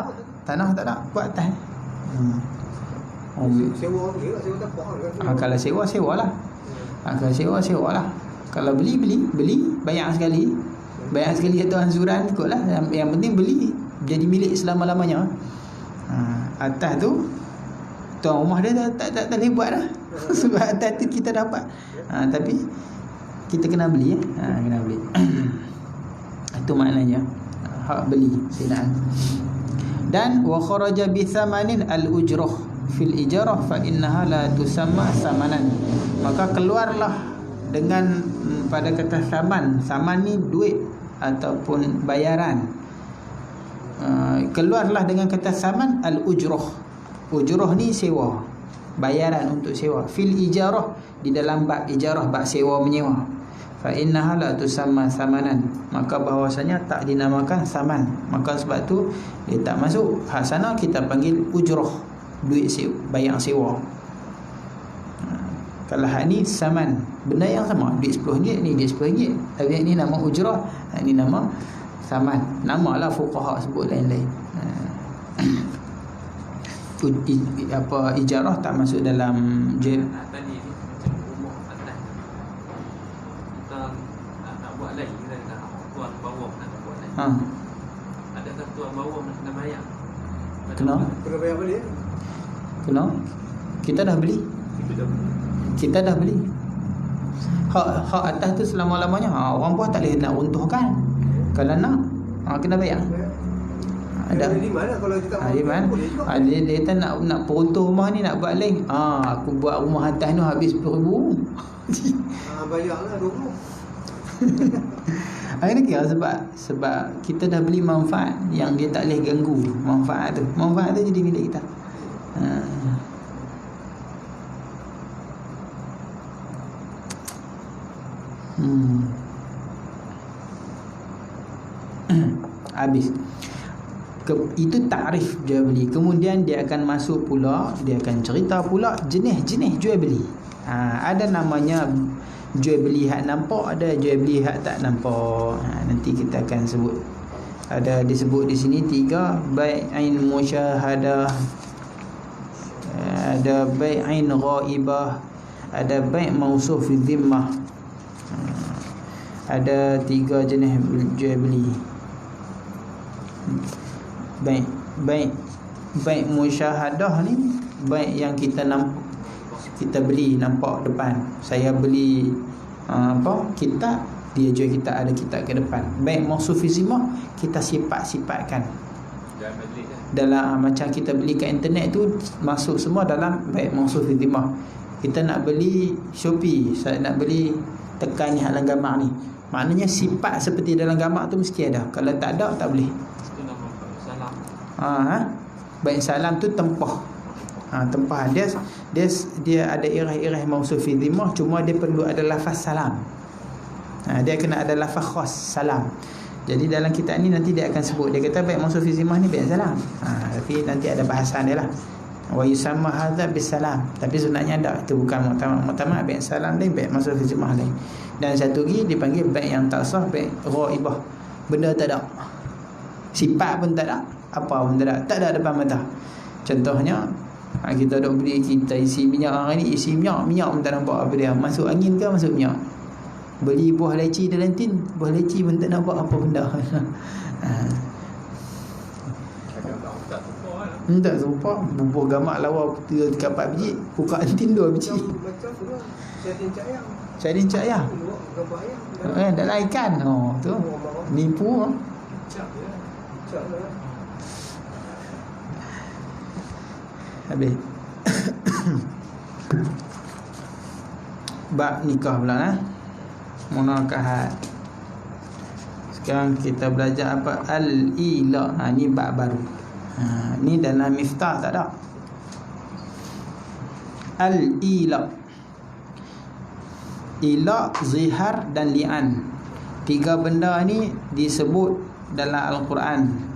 ada buat atas. Sewa tapak. Kalau sewa lah. Kalau sewa lah. Kalau beli bayar sekali atau ansuran ikutlah. Yang penting beli jadi milik selama-lamanya. Atas tu tuan rumah dia tak boleh buat dah. Sebab atas tu kita dapat. Tapi kita kena beli kena beli. Itu maknanya hak beli sinaan. Dan wa kharaja bi thamanin al-ujrah fil ijarah fa innaha la tusamma samanan. Maka keluarlah dengan pada kata saman. Saman ni duit ataupun bayaran. Keluarlah dengan kata saman al-ujrah. Ujrah ni sewa, bayaran untuk sewa. Fil ijarah, di dalam bab ijarah, bab sewa menyewa. Fa innaha la tusamma samanan. Maka bahawasanya tak dinamakan saman. Maka sebab tu dia tak masuk. Hak sana kita panggil ujrah, duit sewa, bayar sewa. Kalau hak ni saman, benda yang sama, duit RM10 ni duit RM10. Tapi ni nama ujrah, ni nama saman. Namalah fuqaha sebut lain-lain. Ijarah tak masuk dalam tadi ni macam rumah atas kita nak buat lain, kita kata tuan bawah nak buat lain. Adakah tuan bawah nak kena bayar? Kena bayar balik. Kena. Kita dah beli. Hak atas tu selama-lamanya. Orang buat tak boleh nak runtuhkan. Kalau nak kena bayar. Ada di mana kalau kita dia kata nak peruntuh rumah ni, nak buat lain. Aku buat rumah atas tu habis RM10,000. Bayarlah 20. Akhirnya kira sebab kita dah beli manfaat yang dia tak boleh ganggu. Manfaat tu jadi milik kita. Habis. Itu takrif jual beli. Kemudian dia akan masuk pula, dia akan cerita pula jenis-jenis jual beli. Ada namanya jual beli hak nampak, ada jual beli hak tak nampak. Nanti kita akan sebut. Ada disebut di sini 3, bai'ain musyahadah, ada bai'ain ghaibah, ada bai' mausuf fi dhimmah. Ada 3 jenis jual beli. Baik musyahadah ni, baik yang kita nampak, kita beli nampak depan. Saya beli kitab, dia jual kita ada kitab ke depan. Baik mausufizimah, kita sifat-sifatkan dalam macam kita beli kat internet tu, masuk semua dalam baik mausufizimah. Kita nak beli Shopee, saya nak beli tekan ni dalam gambar ni, maknanya sifat seperti dalam gambar tu mesti ada. Kalau tak ada, tak boleh. Baik salam tu tempah. Tempah dia ada irah-irah mausuf fi dhimmah, cuma dia perlu ada lafaz salam. Dia kena ada lafaz khas salam. Jadi dalam kitab ni nanti dia akan sebut, dia kata baik mausuf fi dhimmah ni baik salam. Tapi nanti ada bahasan dia lah. Wa yusamma hadza bisalam. Tapi sebenarnya tak, itu bukan muktamad baik salam lain, baik mausuf fi dhimmah lain. Dan satu lagi dipanggil baik yang tak sah, baik ghaibah. Benda tak ada. Sifat pun tak ada. Apa pun tak ada depan mata. Contohnya kita duk beli, kita isi minyak hari ni, isi minyak pun tak nampak apa dia, masuk angin ke masuk minyak. Beli buah leci dalam tin, buah leci pun tak nampak apa benda. Tak sumpah bubuh gamak lawa 3 4 biji, buka entin 2 biji. Macam tu lah. Cari cak ayam. Gambar ayam. Tak lain kan. Tu. Nipu. Cap je. Cak lah. Habis. Bab nikah pula munakahat. Sekarang kita belajar apa? Al-ila. Ni bab baru. Ni dalam Miftah tak ada. Al-ila. Ila, zihar dan li'an. 3 benda ni disebut dalam Al-Quran.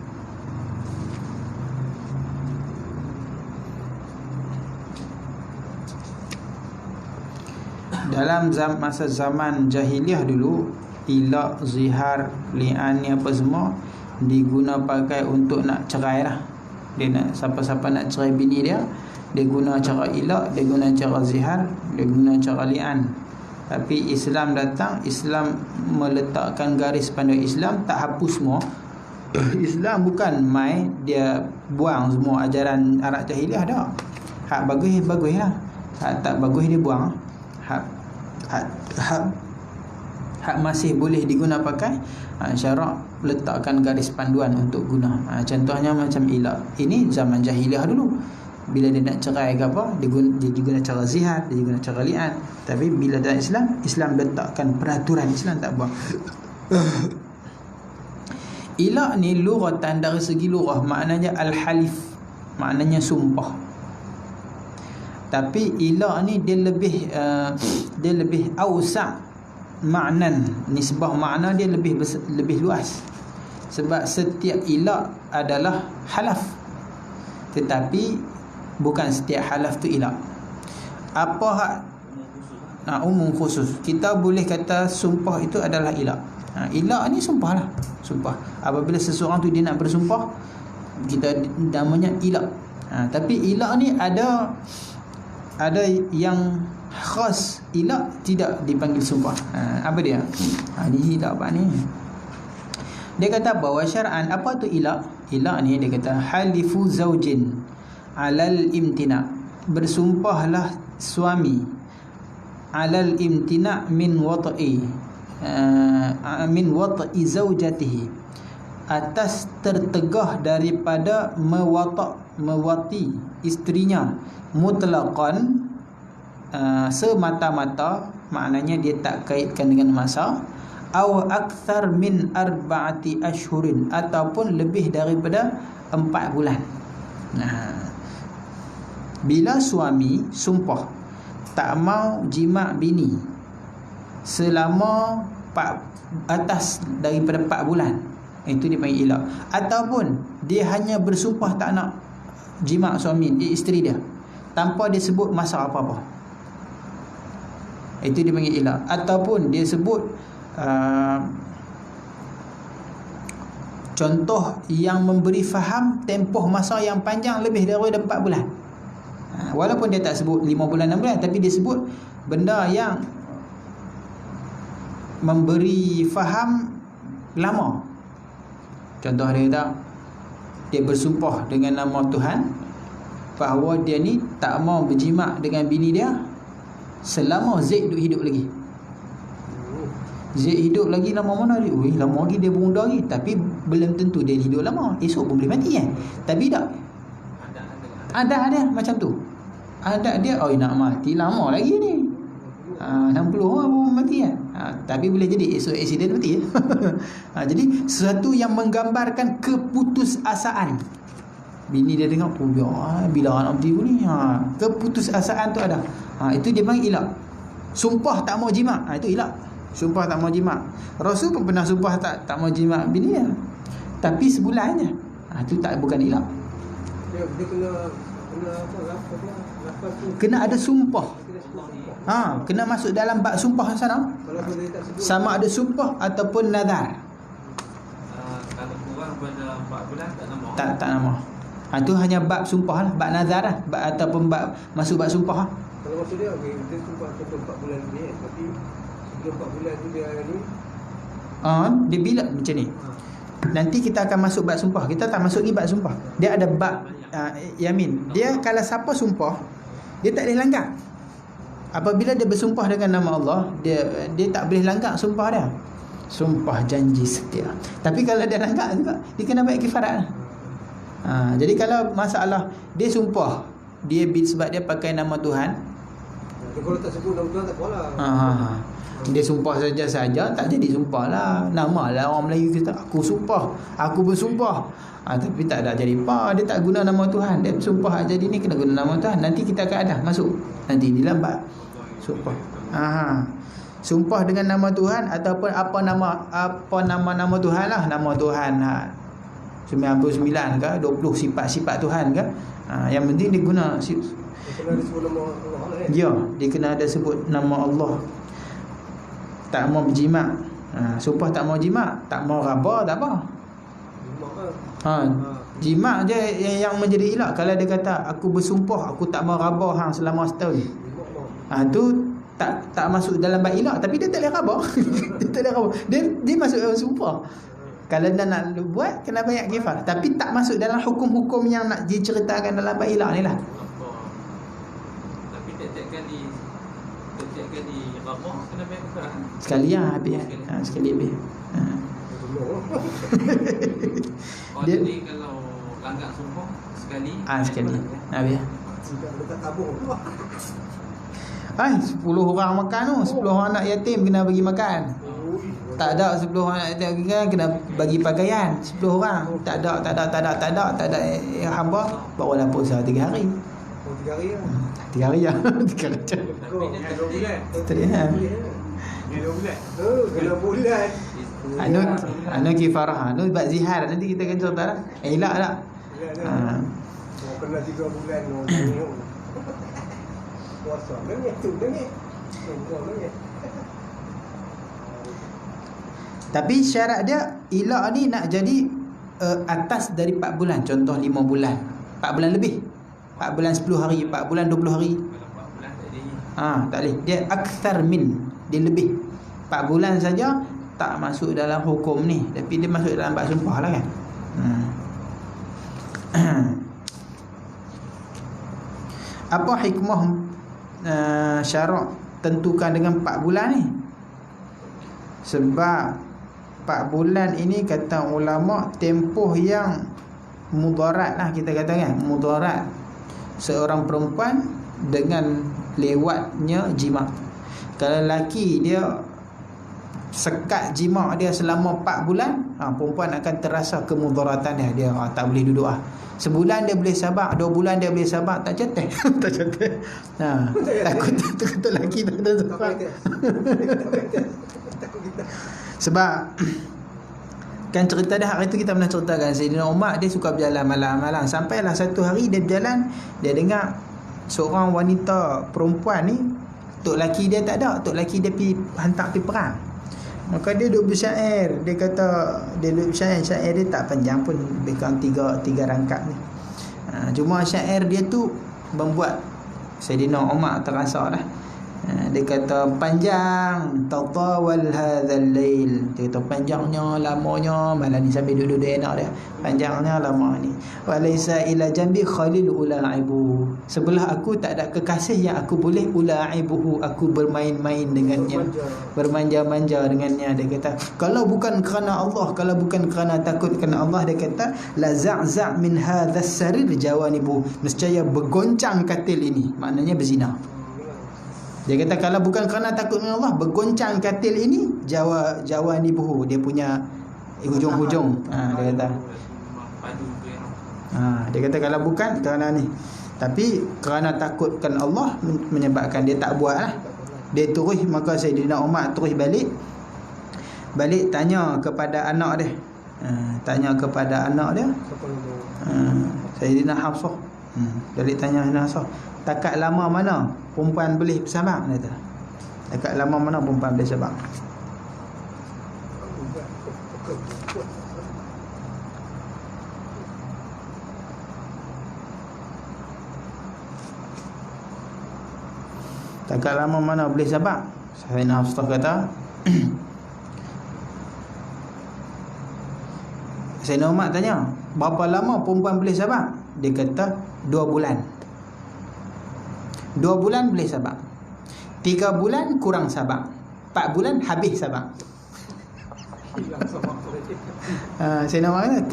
Dalam masa zaman jahiliah dulu, ila, zihar, li'an ni apa semua diguna pakai untuk nak cerai lah. Dia nak, siapa-siapa nak cerai bini dia, dia guna cara ila, dia guna cara zihar, dia guna cara li'an. Tapi Islam datang, Islam meletakkan garis pada Islam, tak hapus semua. Islam bukan mai dia buang semua ajaran Arab jahiliah dah. Hak bagus lah, hak tak bagus dia buang. Hak masih boleh diguna pakai, syarak letakkan garis panduan untuk guna. Contohnya macam ila. Ini zaman jahiliah dulu. Bila dia nak cerai ke apa, dia guna cara zihar, dia guna cara li'an. Tapi bila dalam Islam letakkan peraturan, Islam tak buang. Ila ni lughatan, dari segi lughah maknanya al-halif, maknanya sumpah. Tapi ila ni dia lebih awsa' maknan, nisbah makna dia lebih luas. Sebab setiap ila adalah halaf, tetapi bukan setiap halaf tu ila. Apa hak umum khusus. Kita boleh kata sumpah itu adalah ila. Ila ni sumpah lah. Sumpah. Apabila seseorang tu dia nak bersumpah, kita namanya ila. Tapi ila ni ada yang khas. Ila tidak dipanggil sumpah. Apa dia? Ni ila apa ni? Dia kata bahawa syar'an, apa tu ila? Ila ni dia kata halifu zaujin alal imtina, bersumpahlah suami alal imtina min wat'i zaujatihi, atas tertegah daripada mewati isterinya, mutlaqan, semata-mata, maknanya dia tak kaitkan dengan masa, aw akthar min 4 ashhurin, ataupun lebih daripada 4 bulan. Bila suami sumpah tak mau jima' bini selama atas daripada 4 bulan, itu dipanggil ila. Ataupun dia hanya bersumpah tak nak jima' suami, isteri dia, tanpa dia sebut masa apa-apa, itu dipanggil ila. Ataupun dia sebut contoh yang memberi faham tempoh masa yang panjang lebih daripada 4 bulan. Walaupun dia tak sebut 5 bulan 6 bulan, tapi dia sebut benda yang memberi faham lama. Contoh dia kata, dia bersumpah dengan nama Tuhan bahawa dia ni tak mau berjima' dengan bini dia selama Zaid hidup lagi. Zaid hidup lagi lama mana dia? Lama lagi, dia bermuda lagi. Tapi belum tentu dia hidup lama. Esok pun boleh mati kan? Tapi tak. Ada macam tu. Ada dia, nak mati lama lagi ni. 60 orang pun mati kan? Tapi boleh jadi esok accident mati. Jadi sesuatu yang menggambarkan keputusasaan. Bini dia dengar, bila anak mati pun ni. Keputusasaan tu ada. Itu dia panggil ila. Sumpah tak mau jima', itu ila. Sumpah tak mau jima'. Rasul pun pernah sumpah tak mau jima' bini dia, tapi sebulan je. Itu tak, bukan ila. Dia kena ada sumpah. Kena masuk dalam bab sumpah sana. Sama ada sumpah ataupun nazar. Kalau kurang pada 4 bulan tak nama. Tak nama. Itu hanya bab sumpah lah, bab nazar lah, ataupun bab masuk bab sumpah lah. Kalau maksud dia, dia sumpah contoh 4 bulan ni, tapi sebelum 4 bulan tu dia ni dia bila macam ni. Nanti kita akan masuk bab sumpah. Kita tak masuk lagi bab sumpah. Dia ada bab yamin. Dia kalau siapa sumpah, dia tak boleh langgar. Apabila dia bersumpah dengan nama Allah, dia tak boleh langgar sumpah dia. Sumpah janji setia. Tapi kalau dia langgar juga, dia kena bayar kifarat. Jadi kalau masalah dia sumpah, sebab dia pakai nama Tuhan. Kalau tak sebut nama Tuhan tak apalah. Dia sumpah saja tak jadi sumpah lah. Nama lah orang Melayu kita, aku sumpah, aku bersumpah. Tapi tak ada jadi apa. Dia tak guna nama Tuhan. Dia sumpah jadi ni kena guna nama Tuhan. Nanti kita akan ada masuk. Nanti di lambat sumpah. Sumpah dengan nama Tuhan ataupun apa nama Tuhan lah. Nama Tuhan 99 ke 20 sifat-sifat Tuhan ke. Yang penting dia guna Kena disebut nama Allah lah. ya, dia kena ada sebut nama Allah. Tak mau berjimat. Sumpah tak mau jimat, tak mau raba tak apa. Jimat je yang menjadi ilak. Kalau dia kata aku bersumpah aku tak mau raba hang selama setahun. Tu tak masuk dalam bab ilak, tapi dia tak boleh raba. Dia tak boleh raba. Dia masuk dalam sumpah. Kalau dia nak buat kena bayar kifar, tapi tak masuk dalam hukum-hukum yang nak diceritakan dalam bab ilak ni lah. Tapi tiap-tiap kali rabah kena bayar kifar. Sekali habis. Sekali habis. Dia Jadi kalau langgar sumpah sekali. Sekali. Habis. Tidak letak tabung tu. 10 orang makan tu, 10 orang anak yatim kena bagi makan. Tak ada 10 orang anak yatim kena bagi pakaian 10 orang. Tak ada hamba barulah puasa 3 hari. 3 hari lah. 3 hari lah. 3 macam. Tapi dia tak 2 bulan. Tadi kan. Dia 2 bulan. Kena bulan. Anu kifarah. Anu buat zihar. Nanti kita akan cerita lah. Elak tak? Kena 3 bulan. Puasa. Dengit. Tapi syarat dia ilak ni nak jadi atas dari 4 bulan. Contoh 5 bulan. 4 bulan lebih. 4 bulan 10 hari, 4 bulan 20 hari. Kalau 4 bulan tak jadi. Tak boleh. Dia akthar min, dia lebih. 4 bulan saja tak masuk dalam hukum ni, tapi dia masuk dalam bab sumpah lah kan. Apa hikmah syarak tentukan dengan 4 bulan ni? Sebab 4 bulan ini kata ulama tempoh yang mudarat lah, kita katakan mudarat seorang perempuan dengan lewatnya jima. Kalau lelaki dia sekat jima dia selama 4 bulan, perempuan akan terasa kemudaratan dia. Dia tak boleh duduk lah. Sebulan dia boleh sabar, 2 bulan dia boleh sabar, tak cetek. Tak cetek. Takut lelaki tak ada sabar. Sebab kan cerita dah hari tu kita pernah ceritakan, Sayyidina Umar dia suka berjalan malam-malam. Sampailah satu hari dia berjalan, dia dengar seorang wanita perempuan ni, tok laki dia tak ada, tok laki dia hantar pergi perang. Maka dia duduk bersyair. Dia kata dia duduk bersyair, syair dia tak panjang pun, lebih kurang 3 rangkap ni. Cuma syair dia tu membuat Sayyidina Umar terasa lah. Dia kata panjang tatawal hadzal lail. Dia kata panjangnya, lamanya malam ni sambil duduk-duduk enak dia. Panjangnya lama ni. Walaysa ila jambi khalil ulaibu. Sebelah aku tak ada kekasih yang aku boleh ulaibuhu, aku bermain-main dengannya, bermanja-manja dengannya. Dia kata kalau bukan kerana Allah, kalau bukan kerana takut kerana Allah, dia kata la za'za' min hadzal sarir jawanibu. Nescaya bergoncang katil ini, maknanya berzina. Dia kata kalau bukan kerana takut dengan Allah, bergoncang katil ini jawa nibuhu, dia punya hujung-hujung. Dia kata dia kata kalau bukan kerana ni, tapi kerana takutkan Allah menyebabkan dia tak buat lah. Dia terus, maka Sayyidina Umar terus balik tanya kepada anak dia. Sayyidina Hafsah. Balik tanya Sayyidina Hafsah, takat lama mana perempuan boleh bersabar? Dia kata takat lama mana perempuan boleh sabar? Takat lama mana boleh sabar? Sayyidina Hafsah kata Sayyidina Umar tanya, berapa lama perempuan boleh sabar? dia kata 2 bulan. 2 bulan boleh sabak. 3 bulan kurang sabak. 4 bulan habis sabak. Saya nama kata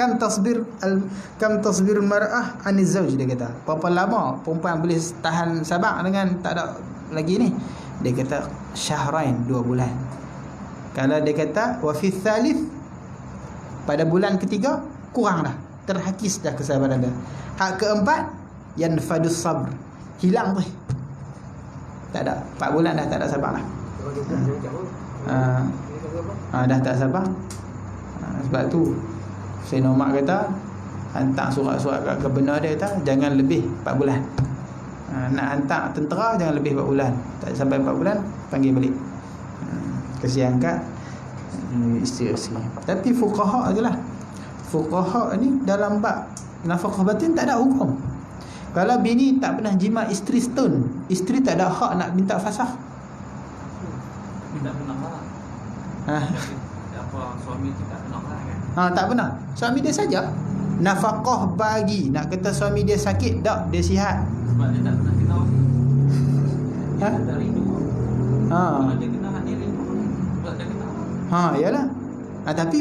kam tasbir mar'ah aniz zauj, dia kata. Berapa lama perempuan boleh tahan sabak dengan tak ada lagi ni? Dia kata syahrain, 2 bulan. Kalau dia kata wa fi thalith, pada bulan ketiga kurang dah, terhakis dah kesabaran dia. Hak keempat yanfadus sabr, hilang tu. Tak ada, 4 bulan dah tak ada sabar lah. Dah tak sabar. Sebab tu Sayyidina Umar kata, hantar surat-surat kat gubernur dia kata jangan lebih 4 bulan. Nak hantar tentera jangan lebih 4 bulan. Tak sampai 4 bulan panggil balik. Kesian kat isteri-isteri. Tapi fuqaha adalah, fuqaha ni dalam bab nafkah batin tak ada hukum. Kalau bini tak pernah jima isteri setahun, isteri tak ada hak nak minta fasakh. Tak pernah marah. Apa suami tu tak pernah marah kan? Tak pernah. Suami dia saja nafkah bagi, nak kata suami dia sakit tak, dia sihat. Sebab dia tak pernah kena. Ha? Dia tak rindu. Kalau dia kena hati rindu, sebab dia kena. Yalah. Tapi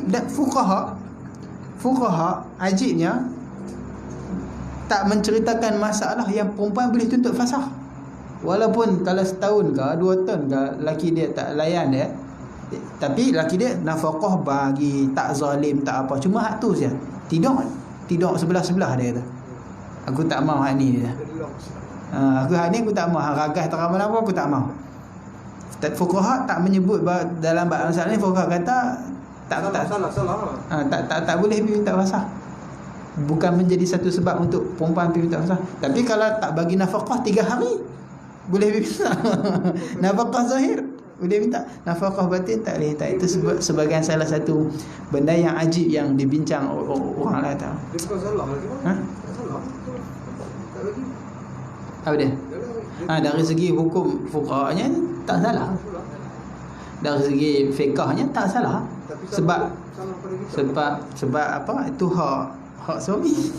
fuqaha ajibnya tak menceritakan masalah yang perempuan boleh tuntut fasakh. Walaupun kalau setahun ke 2 tahun ke laki dia tak layan dia, tapi laki dia nafkah bagi, tak zalim, tak apa, cuma hak tu saja. Tidur sebelah-sebelah dia kata. Aku tak mau hak ni dia. Aku hak ni aku tak mau, hak ragas tak apa aku tak mau. Fuqaha tak menyebut dalam bab masalah ni, fuqaha kata tak boleh minta fasakh. Bukan menjadi satu sebab untuk perempuan pergi minta fasakh. Tapi kalau tak bagi nafkah 3 hari boleh minta. Nafkah zahir boleh minta, nafkah batin tak boleh. Tak, itu sebagai salah satu benda yang ajib yang dibincang orang lah tahu. Dia bukan salah lagi. Tak salah. Tak lagi. Apa dia? Dari segi hukum fuqahanya tak salah. Dari segi fiqahnya tak salah. Sebab apa? Itu hak suami.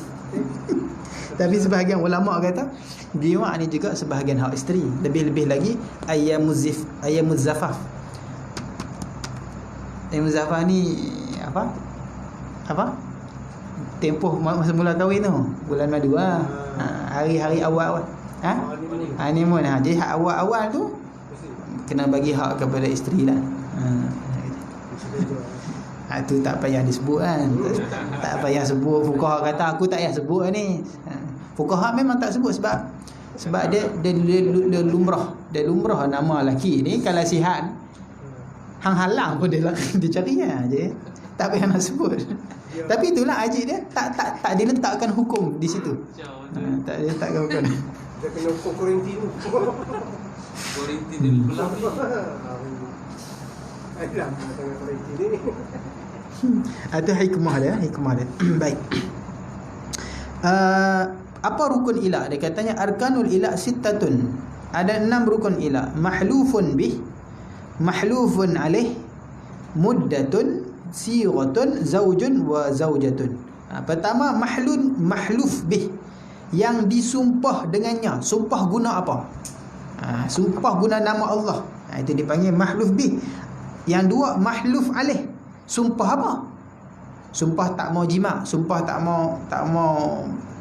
Tapi sebahagian ulama kata biwa ni juga sebahagian hak isteri. Lebih-lebih lagi ayyamuz zafaf. Ayyamuz zafaf ni apa? Tempoh masa mula kahwin tu, bulan madu hari-hari awal. Honeymoon. Jadi hak awal-awal tu kena bagi hak kepada isteri lah. Tu tak payah disebut kan. Tak payah sebut. Fuqaha kata aku tak payah sebut ni. Fuqaha memang tak sebut sebab dia lumrah. Dia lumrah nama lelaki ni kalau sihat hang halang pun dia cari je. Tak payah nak sebut. Tapi itulah ajib dia, tak diletakkan hukum di situ. Tak diletakkan hukum. Dia kena ukur kuarantin. Kuarantin dia belah ni. Ayah tengah kuarantin ni. Itu hikmah dia. Baik. Apa rukun ilah? Dia katanya arkanul ilah sittatun. Ada 6 rukun ilah. Mahlufun bih, mahlufun alaih, muddatun, siratun, zaujun wa zaujatun. Pertama mahluf bih, yang disumpah dengannya. Sumpah guna apa? Sumpah guna nama Allah. Itu dipanggil mahluf bih. Yang dua mahluf alaih. Sumpah apa? Sumpah tak mau jima, sumpah tak mau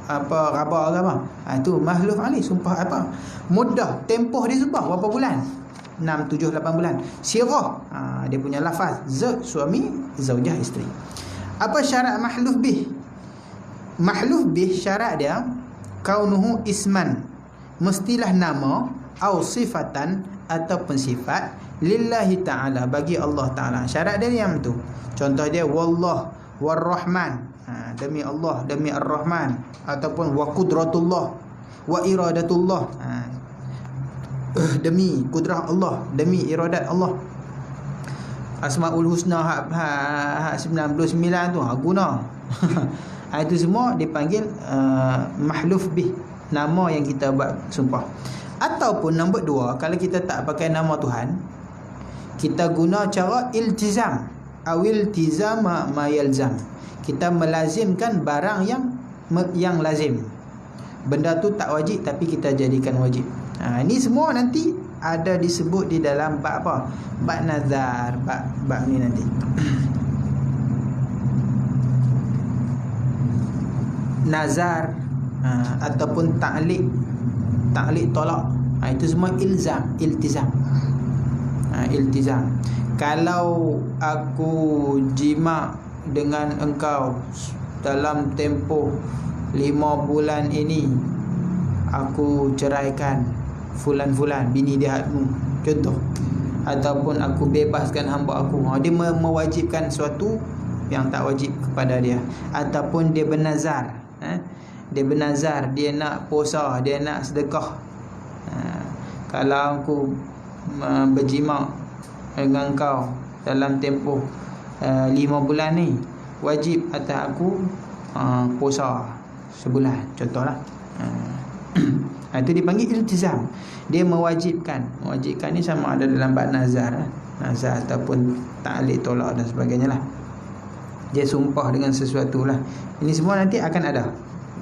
apa raba ke apa. Itu mahluf alaih, sumpah apa? Muddah, tempoh dia sumpah berapa bulan? 6, 7, 8 bulan. Sirah, dia punya lafaz suami, zaujah isteri. Apa syarat mahluf bih? Mahluf bih syarat dia kaunuhu isman, mestilah nama, au sifatan ataupun sifat, lillahi ta'ala, bagi Allah Ta'ala. Syarat dia yang tu. Contoh dia wallah warrahman, demi Allah, demi ar-Rahman, ataupun wa qudratullah wa iradatullah, demi kudrah Allah, demi iradat Allah. Asmaul husna hak 99 tu guna. Itu semua dipanggil mahluf bih, nama yang kita buat sumpah. Ataupun nombor 2, kalau kita tak pakai nama Tuhan, kita guna cara iltizam, awil tizama ma yalzam. Kita melazimkan barang yang lazim. benda tu tak wajib tapi kita jadikan wajib. Ini semua nanti ada disebut di dalam bab apa? Bab nazar, bab ni nanti. Nazar ataupun ta'liq tolak, itu semua iltizam. Iltizam. Kalau aku jima dengan engkau dalam tempoh 5 bulan ini, aku ceraikan fulan-fulan bini jahatmu, contoh. Ataupun aku bebaskan hamba aku. Dia mewajibkan sesuatu yang tak wajib kepada dia. Ataupun dia bernazar, dia bernazar, dia nak puasa, dia nak sedekah. Kalau aku berjima dengan kau dalam tempoh 5 bulan ni, wajib atas aku puasa sebulan, contohlah. Itu dipanggil iltizam. Dia mewajibkan. Mewajibkan ni sama ada dalam bab nazar, nazar ataupun ta'liq tolak dan sebagainya lah. Dia sumpah dengan sesuatu lah. Ini semua nanti akan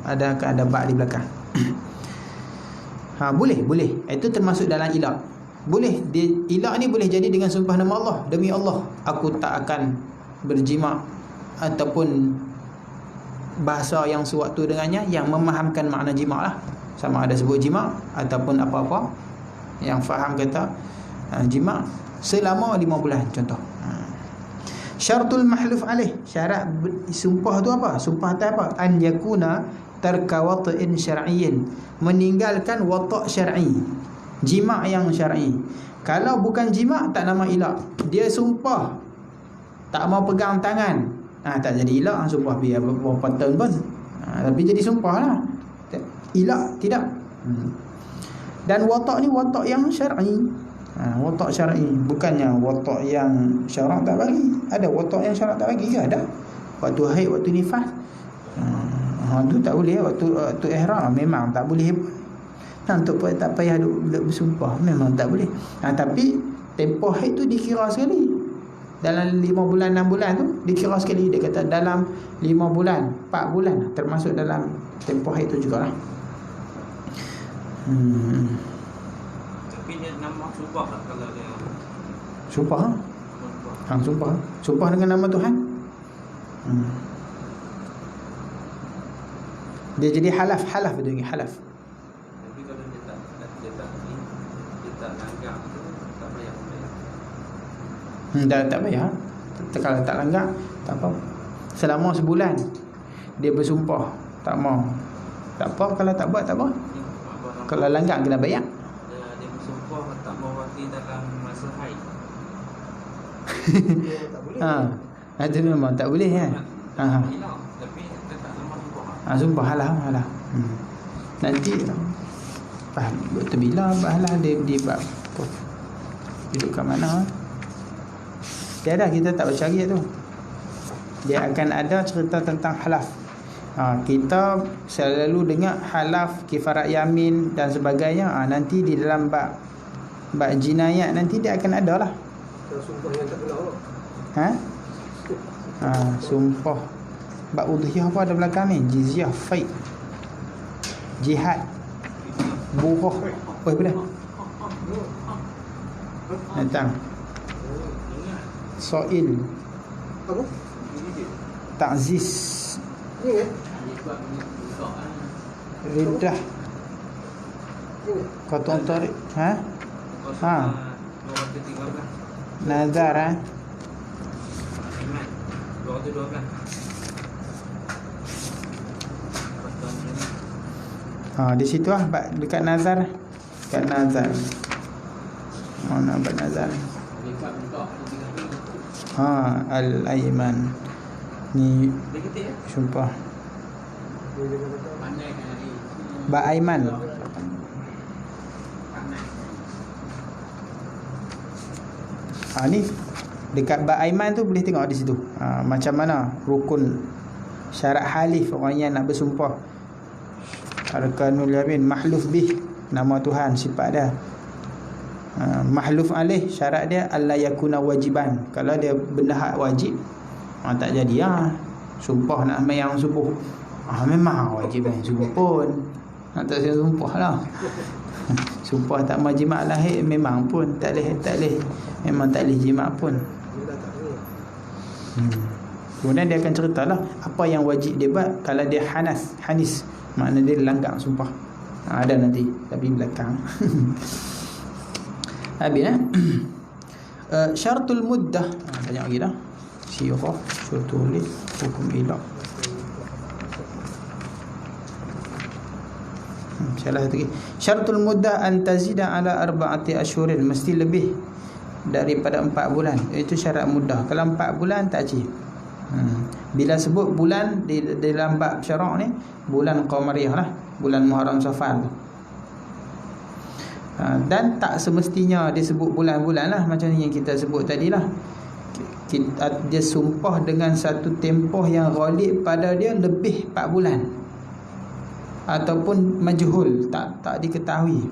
akan ada bab di belakang. Boleh. Itu termasuk dalam ilak. Boleh. Ilak ni boleh jadi dengan sumpah nama Allah. Demi Allah, aku tak akan berjima, ataupun bahasa yang sewaktu dengannya yang memahamkan makna jima lah. Sama ada sebut jima ataupun apa-apa yang faham kata jima selama 5 bulan, contoh. Syaratul mahluf alaih, syarat sumpah tu apa? Sumpah tu apa? An yakuna tarka wata'in syar'iyyin, meninggalkan wata' syar'i, jima' yang syar'i. Kalau bukan jima' tak nama ilak. Dia sumpah tak mau pegang tangan, tak jadi ilak. Sumpah biar berapa tahun pun, tapi jadi sumpah lah. Ilak tidak. Dan watak ni watak yang syar'i. Watak syar'i, bukannya watak yang syarak tak bagi. Ada watak yang syarak tak bagi ke? Ada. Waktu haid, waktu nifas, tu tak boleh. Waktu ihram memang tak boleh. Untuk tak payah duk bersumpah, memang tak boleh. Tapi tempoh haid tu dikira sekali. Dalam 5 bulan 6 bulan tu dikira sekali. Dia kata dalam 5 bulan 4 bulan termasuk dalam tempoh haid tu jugalah. Tapi dia nama sumpah tak kalau dia sumpah? Sumpah dengan nama Tuhan. Dia jadi halaf betul ke? Halaf. Tapi kalau dia tak langgar tu tak payah. Tak payah. Kalau tak langgar tak apa. Selama sebulan dia bersumpah tak mau, tak apa. Kalau tak buat tak apa. Kalau langgar kena bayar. Dia bersumpah tak mau wakil dalam masa haid. Tak boleh. Itu memang tak boleh kan. Tapi dia tak nama sumpah. Sumpah halah. Nanti betul bila halah dia bab duduk kat mana. Tiada, kita tak bercari tu. Dia akan ada cerita tentang halaf. Kita selalu dengar halaf, kifarat yamin dan sebagainya. Nanti di dalam bab jinayat nanti dia akan ada lah. Sumpah yang tak benar. Sumpah bab udhiyah apa ada belakang ni? Jizyah, faid, jihad, buruh. Boleh. Datang soil, Apa? ta'ziz, Ni ridah, qat'un tariq, nazar, Iman 212. di situ lah dekat nazar. Dekat nazar. Mana bab nazar? Al-Aiman. Ni sumpah. Bab Aiman. Ni dekat bab Aiman tu boleh tengok di situ. Macam mana rukun syarat halif orang yang nak bersumpah. Arkanul yamin, mahluf bih, nama Tuhan, sifat dia. Mahluf alaih, syarat dia alla yakuna wajiban. Kalau dia benda hak wajib, tak jadi sumpah nak sembahyang subuh. Memang wajib subuh pun. Tak saya sumpah lah. Sumpah tak mau jimat lahir memang pun tak boleh. Memang tak boleh jimat pun. Kemudian dia akan ceritalah apa yang wajib dia buat kalau dia hanis, makna dia langgar sumpah. Ada nanti tapi belakang. Habis syaratul muddah. Banyak lagi dah. Sirah, syaratul hukum ilaq. Salah satu lagi. Syaratul muddah an tazida ala 4 ashhurin, mesti lebih daripada 4 bulan. Itu syarat muddah. Kalau 4 bulan tak cik. Bila sebut bulan di dalam bab syarak ni, bulan qamariyah lah, bulan Muharram Safar tu. Dan tak semestinya disebut bulan-bulan lah, macam ni yang kita sebut tadi lah. Dia sumpah dengan satu tempoh yang ghalib pada dia lebih 4 bulan, ataupun majhul, tak diketahui.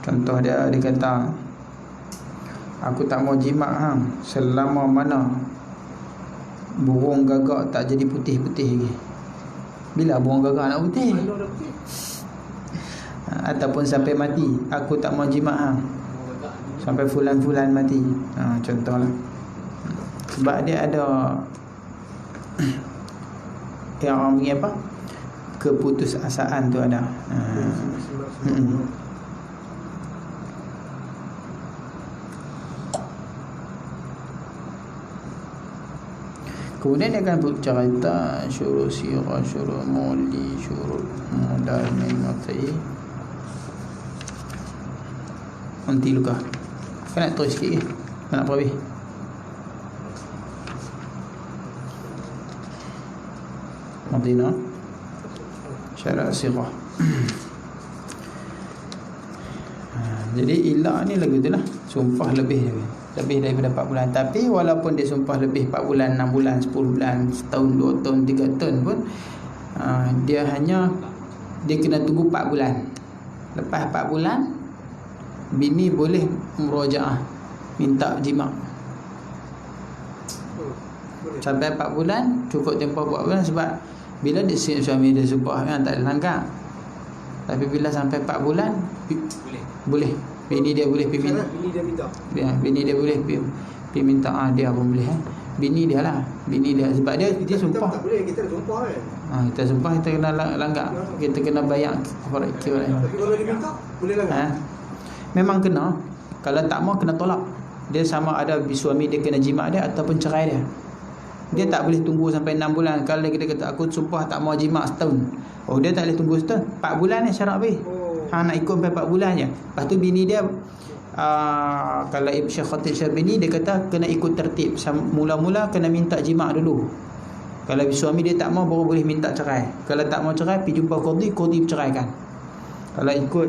Contoh dia kata, aku tak mau jimat selama mana burung gagak tak jadi putih-putih lagi. Bila burung gagak nak putih? Ataupun sampai mati, aku tak mau jimat sampai fulan-fulan mati. Contohlah. Sebab dia ada yang orang panggil apa, keputusasaan tu ada. Kemudian dia akan bercerita syurut sirah, syurut muli, syurut mudal min mati. Nanti luka. Kan nak terus sikit ke? Nak apa habis? Madina syarat sirah. Jadi ilak ni lagu tu lah, sumpah lebih daripada 4 bulan. Tapi walaupun dia sumpah lebih 4 bulan, 6 bulan, 10 bulan, setahun, 2 tahun, 3 tahun pun, dia kena tunggu 4 bulan. Lepas 4 bulan, bini boleh murojaah, minta jimat. Sampai 4 bulan cukup tempoh 4 bulan. Sebab bila suami dia sumpah tak ada langgar. Tapi bila sampai 4 bulan boleh. Bini dia boleh pergi minta. Bini dia boleh pergi minta. Dia pun boleh. Bini dia lah. Bini dia. Sebab dia sumpah. Tak boleh, kita sumpah kan. Kita sumpah, kita kena langgar. Kita kena bayar. Tapi kalau dia minta, boleh langgar. Memang kena. Kalau tak mau kena tolak. Dia sama ada suami dia kena jimat dia ataupun cerai dia. Dia tak boleh tunggu sampai 6 bulan. Kalau dia kata aku sumpah tak mau jimat setahun, dia tak boleh tunggu setahun. 4 bulan ni syarat habis. Nak ikut sampai 4 bulan je. Lepas tu bini dia, kalau Syekh Khatib Syarbini, dia kata kena ikut tertib. Mula-mula kena minta jimat dulu. Kalau suami dia tak mau, baru boleh minta cerai. Kalau tak mau cerai, pergi jumpa qadhi berceraikan. Kalau ikut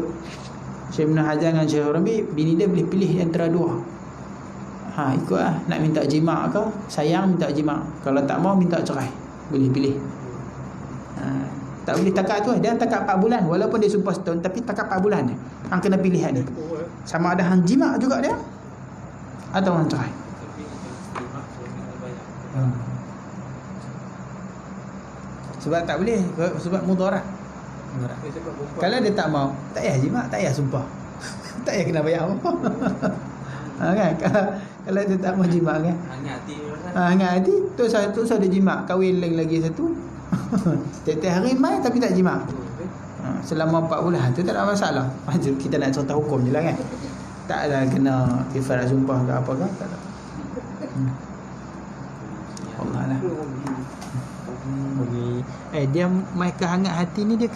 Syekh Ibn Hajar dengan Syekh Rabi, bini dia boleh pilih antara dua. Ikutlah, nak minta jimat ke, sayang minta jimat. Kalau tak mau, minta cerai. Boleh pilih. Tak boleh takat tu. Dia takat 4 bulan. Walaupun dia sumpah setahun, tapi takat 4 bulan je. Hang kena pilih ni. Sama ada hang jimat juga dia, atau hang cerai. Sebab tak boleh. Sebab mudarat. Kalau dia tak mau, tak payah jimat, tak payah sumpah. Tak payah kena bayar apa. Kan? Kalau dia tak mau jimat kan. Hangat hati. Tu saya dia jimat. Kahwin lagi satu. Tiap-tiap hari mai tapi tak jimat. Selama 4 bulan tu tak ada masalah. Kita nak cerita hukum je lah kan. Tak ada kena kifarat sumpah ke apa ke, tak ada. Allah lah. Dia mai kehangat hati ni dia